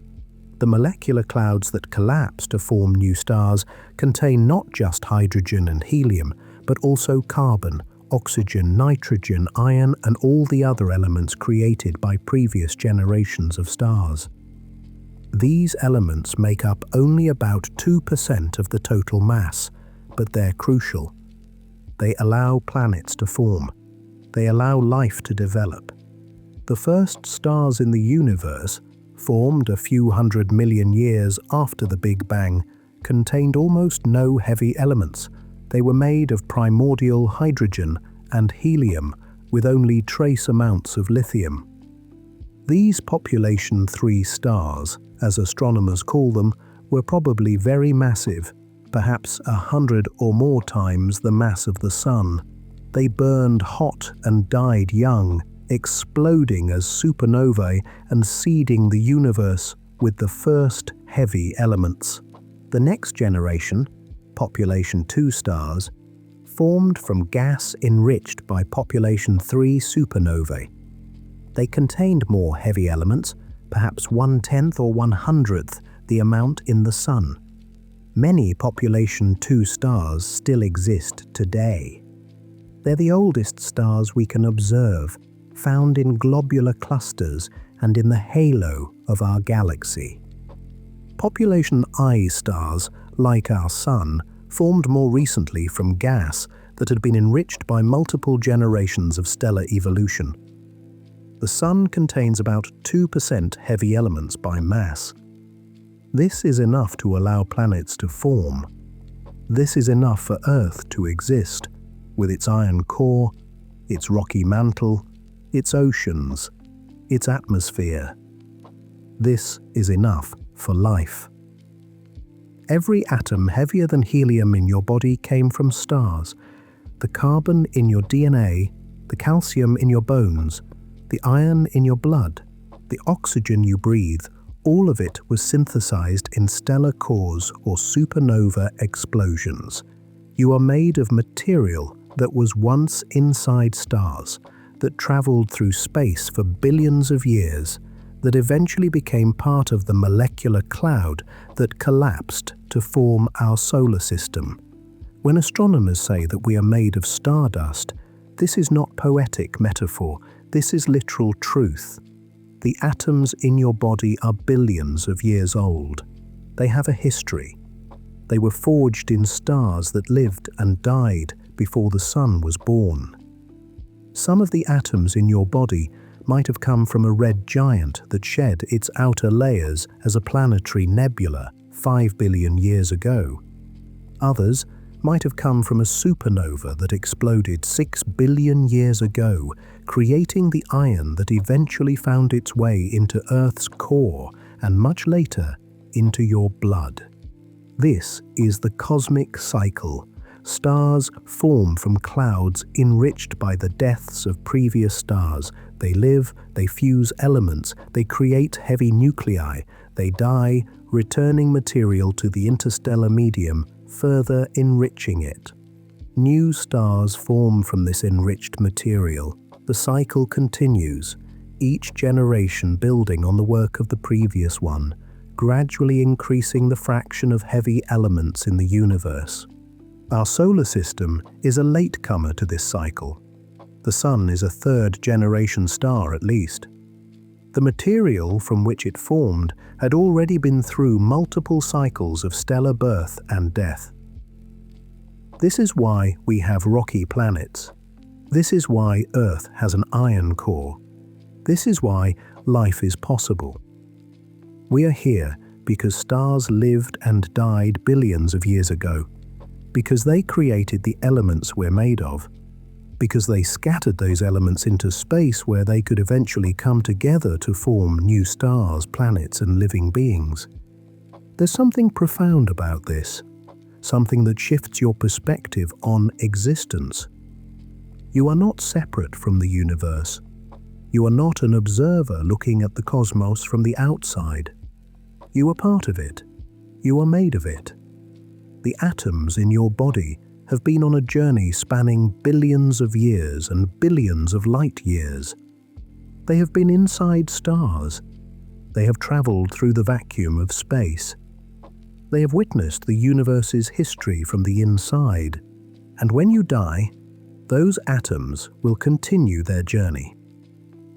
The molecular clouds that collapse to form new stars contain not just hydrogen and helium, but also carbon, oxygen, nitrogen, iron, and all the other elements created by previous generations of stars. These elements make up only about 2% of the total mass, but they're crucial. They allow planets to form. They allow life to develop. The first stars in the universe, formed a few 100 million years after the Big Bang, contained almost no heavy elements. They were made of primordial hydrogen and helium with only trace amounts of lithium. These population 3 stars, as astronomers call them, were probably very massive, perhaps 100 or more times the mass of the Sun. They burned hot and died young, exploding as supernovae and seeding the universe with the first heavy elements. The next generation, population 2 stars, formed from gas enriched by population 3 supernovae. They contained more heavy elements, perhaps 1/10 or 1/100th the amount in the Sun. Many population 2 stars still exist today. They're the oldest stars we can observe, found in globular clusters and in the halo of our galaxy. Population I stars, like our Sun, formed more recently from gas that had been enriched by multiple generations of stellar evolution. The Sun contains about 2% heavy elements by mass. This is enough to allow planets to form. This is enough for Earth to exist, with its iron core, its rocky mantle, its oceans, its atmosphere. This is enough for life. Every atom heavier than helium in your body came from stars. The carbon in your DNA, the calcium in your bones, the iron in your blood, the oxygen you breathe, all of it was synthesized in stellar cores or supernova explosions. You are made of material that was once inside stars, that traveled through space for billions of years, that eventually became part of the molecular cloud that collapsed to form our solar system. When astronomers say that we are made of stardust, this is not poetic metaphor, this is literal truth. The atoms in your body are billions of years old. They have a history. They were forged in stars that lived and died before the Sun was born. Some of the atoms in your body might have come from a red giant that shed its outer layers as a planetary nebula 5 billion years ago. Others might have come from a supernova that exploded 6 billion years ago, creating the iron that eventually found its way into Earth's core and much later into your blood. This is the cosmic cycle. Stars form from clouds enriched by the deaths of previous stars. They live, they fuse elements, they create heavy nuclei, they die, returning material to the interstellar medium, further enriching it. New stars form from this enriched material. The cycle continues, each generation building on the work of the previous one, gradually increasing the fraction of heavy elements in the universe. Our solar system is a latecomer to this cycle. The Sun is a third-generation star at least. The material from which it formed had already been through multiple cycles of stellar birth and death. This is why we have rocky planets. This is why Earth has an iron core. This is why life is possible. We are here because stars lived and died billions of years ago, because they created the elements we're made of. because they scattered those elements into space where they could eventually come together to form new stars, planets, and living beings. There's something profound about this, something that shifts your perspective on existence. You are not separate from the universe. You are not an observer looking at the cosmos from the outside. You are part of it. You are made of it. The atoms in your body have been on a journey spanning billions of years and billions of light years. They have been inside stars. They have traveled through the vacuum of space. They have witnessed the universe's history from the inside. And when you die, those atoms will continue their journey.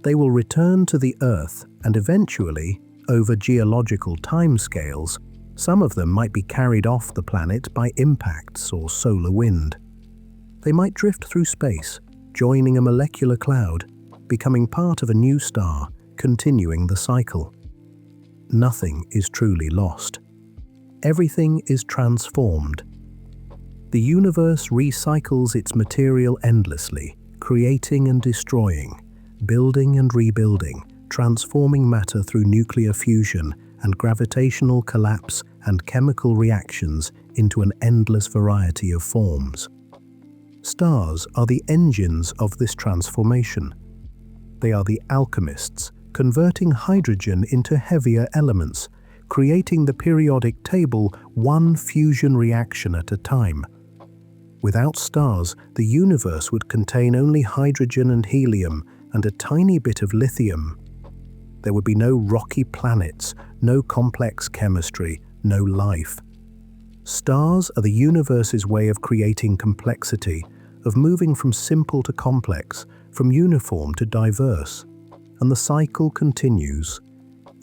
They will return to the Earth, and eventually, over geological timescales, some of them might be carried off the planet by impacts or solar wind. They might drift through space, joining a molecular cloud, becoming part of a new star, continuing the cycle. Nothing is truly lost. Everything is transformed. The universe recycles its material endlessly, creating and destroying, building and rebuilding, transforming matter through nuclear fusion and gravitational collapse and chemical reactions into an endless variety of forms. Stars are the engines of this transformation. They are the alchemists, converting hydrogen into heavier elements, creating the periodic table one fusion reaction at a time. Without stars, the universe would contain only hydrogen and helium and a tiny bit of lithium. There would be no rocky planets, no complex chemistry, no life. Stars are the universe's way of creating complexity, of moving from simple to complex, from uniform to diverse. And the cycle continues.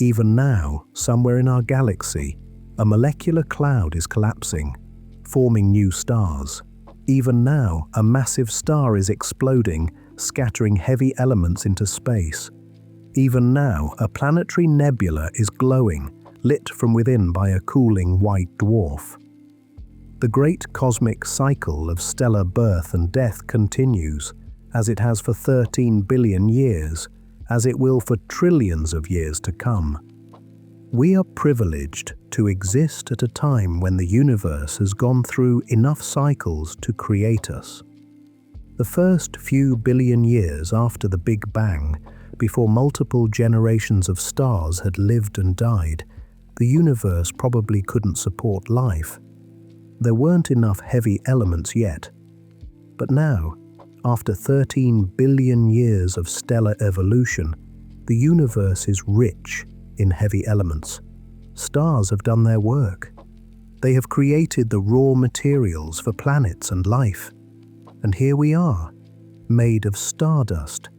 Even now, somewhere in our galaxy, a molecular cloud is collapsing, forming new stars. Even now, a massive star is exploding, scattering heavy elements into space. Even now, a planetary nebula is glowing, lit from within by a cooling white dwarf. The great cosmic cycle of stellar birth and death continues, as it has for 13 billion years, as it will for trillions of years to come. We are privileged to exist at a time when the universe has gone through enough cycles to create us. The first few billion years after the Big Bang, before multiple generations of stars had lived and died, the universe probably couldn't support life. There weren't enough heavy elements yet. But now, after 13 billion years of stellar evolution, the universe is rich in heavy elements. Stars have done their work. They have created the raw materials for planets and life. And here we are, made of stardust,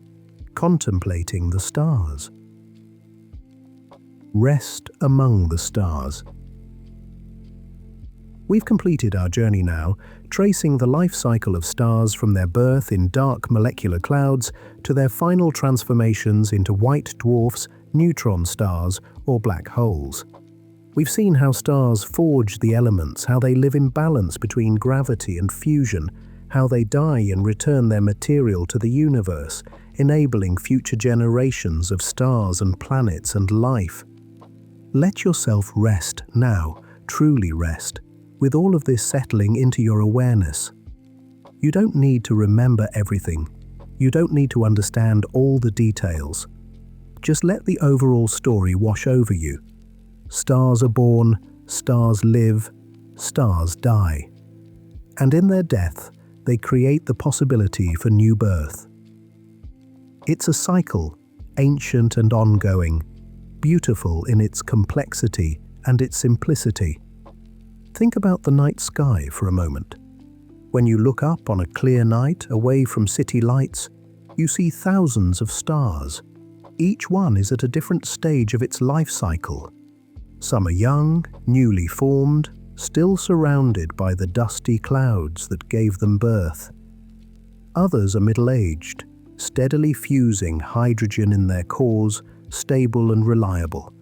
contemplating the stars. Rest among the stars. We've completed our journey now, tracing the life cycle of stars from their birth in dark molecular clouds to their final transformations into white dwarfs, neutron stars, or black holes. We've seen how stars forge the elements, how they live in balance between gravity and fusion, how they die and return their material to the universe, enabling future generations of stars and planets and life. Let yourself rest now, truly rest, with all of this settling into your awareness. You don't need to remember everything. You don't need to understand all the details. Just let the overall story wash over you. Stars are born, stars live, stars die. And in their death, they create the possibility for new birth. It's a cycle, ancient and ongoing, beautiful in its complexity and its simplicity. Think about the night sky for a moment. When you look up on a clear night away from city lights, you see thousands of stars. Each one is at a different stage of its life cycle. Some are young, newly formed, still surrounded by the dusty clouds that gave them birth. Others are middle-aged, steadily fusing hydrogen in their cores, stable and reliable.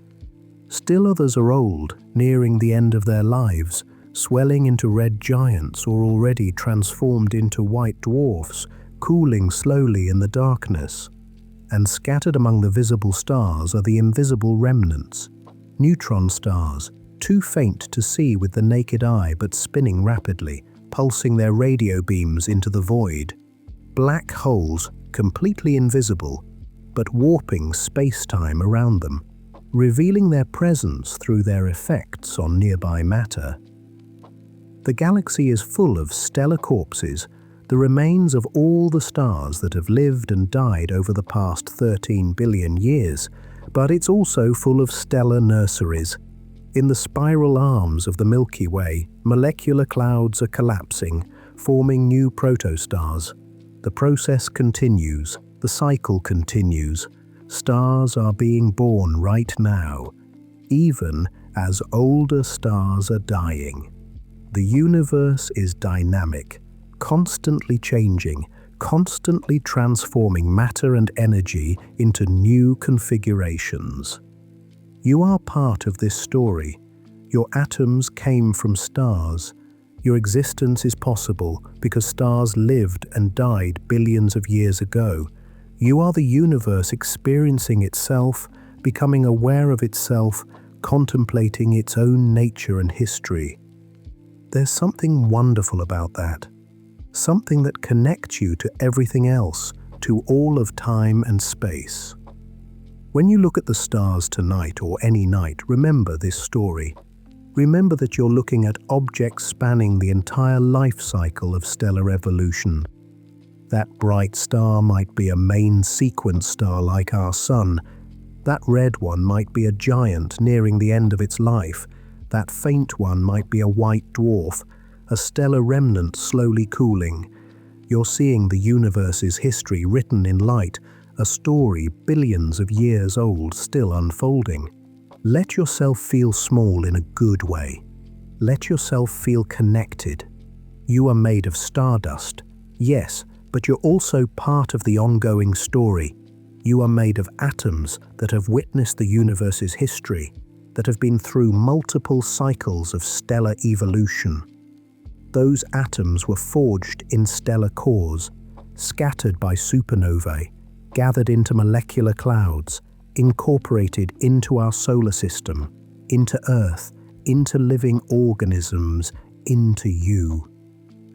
Still others are old, nearing the end of their lives, swelling into red giants or already transformed into white dwarfs, cooling slowly in the darkness. And scattered among the visible stars are the invisible remnants, neutron stars, too faint to see with the naked eye but spinning rapidly, pulsing their radio beams into the void. Black holes, completely invisible, but warping space-time around them, revealing their presence through their effects on nearby matter. The galaxy is full of stellar corpses, the remains of all the stars that have lived and died over the past 13 billion years, but it's also full of stellar nurseries. In the spiral arms of the Milky Way, molecular clouds are collapsing, forming new protostars. The process continues, the cycle continues. Stars are being born right now, even as older stars are dying. The universe is dynamic, constantly changing, constantly transforming matter and energy into new configurations. You are part of this story. Your atoms came from stars. Your existence is possible because stars lived and died billions of years ago. You are the universe experiencing itself, becoming aware of itself, contemplating its own nature and history. There's something wonderful about that. Something that connects you to everything else, to all of time and space. When you look at the stars tonight or any night, remember this story. Remember that you're looking at objects spanning the entire life cycle of stellar evolution. That bright star might be a main sequence star like our Sun. That red one might be a giant nearing the end of its life. That faint one might be a white dwarf, a stellar remnant slowly cooling. You're seeing the universe's history written in light, a story billions of years old still unfolding. Let yourself feel small in a good way. Let yourself feel connected. You are made of stardust, yes, but you're also part of the ongoing story. You are made of atoms that have witnessed the universe's history, that have been through multiple cycles of stellar evolution. Those atoms were forged in stellar cores, scattered by supernovae, gathered into molecular clouds, incorporated into our solar system, into Earth, into living organisms, into you.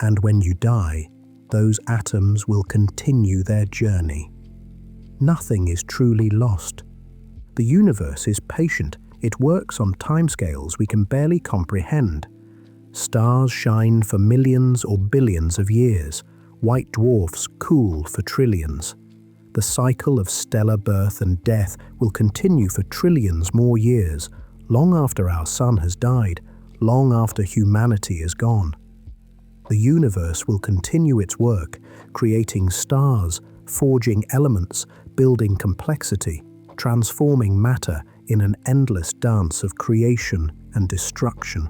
And when you die, those atoms will continue their journey. Nothing is truly lost. The universe is patient. It works on timescales we can barely comprehend. Stars shine for millions or billions of years. White dwarfs cool for trillions. The cycle of stellar birth and death will continue for trillions more years, long after our sun has died, long after humanity is gone. The universe will continue its work, creating stars, forging elements, building complexity, transforming matter in an endless dance of creation and destruction.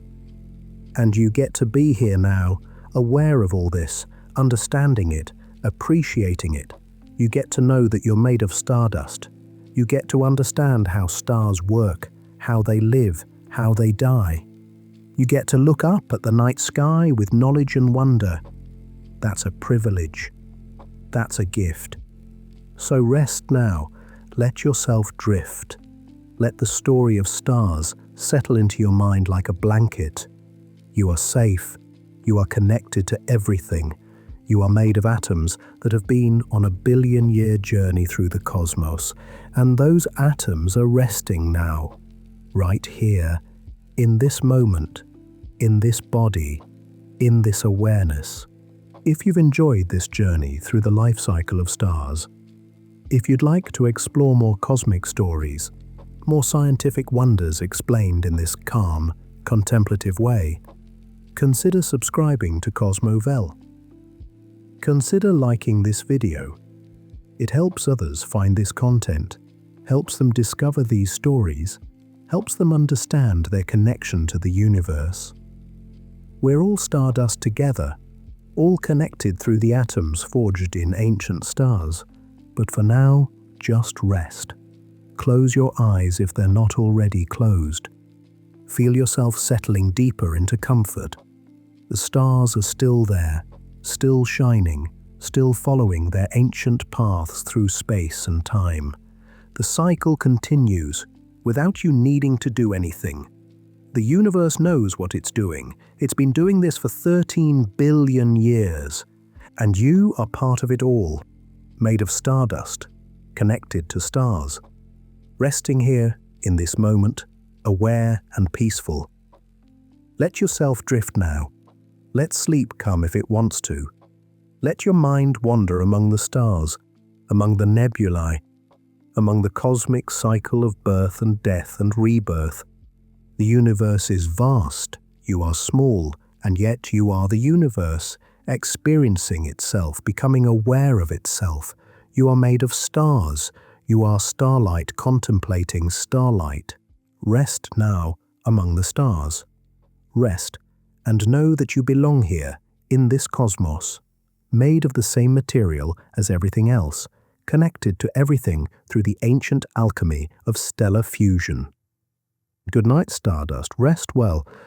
And you get to be here now, aware of all this, understanding it, appreciating it. You get to know that you're made of stardust. You get to understand how stars work, how they live, how they die. You get to look up at the night sky with knowledge and wonder. That's a privilege. That's a gift. So rest now. Let yourself drift. Let the story of stars settle into your mind like a blanket. You are safe. You are connected to everything. You are made of atoms that have been on a billion-year journey through the cosmos, and those atoms are resting now, right here, in this moment, in this body, in this awareness. If you've enjoyed this journey through the life cycle of stars, if you'd like to explore more cosmic stories, more scientific wonders explained in this calm, contemplative way, consider subscribing to Cosmovel. Consider liking this video. It helps others find this content, helps them discover these stories, helps them understand their connection to the universe. We're all stardust together, all connected through the atoms forged in ancient stars. But for now, just rest. Close your eyes if they're not already closed. Feel yourself settling deeper into comfort. The stars are still there, still shining, still following their ancient paths through space and time. The cycle continues, without you needing to do anything. The universe knows what it's doing. It's been doing this for 13 billion years. And you are part of it all, made of stardust, connected to stars. Resting here, in this moment, aware and peaceful. Let yourself drift now. Let sleep come if it wants to. Let your mind wander among the stars, among the nebulae, among the cosmic cycle of birth and death and rebirth. The universe is vast, you are small, and yet you are the universe, experiencing itself, becoming aware of itself. You are made of stars, you are starlight contemplating starlight. Rest now among the stars. Rest, and know that you belong here, in this cosmos, made of the same material as everything else, connected to everything through the ancient alchemy of stellar fusion. Good night, Stardust. Rest well.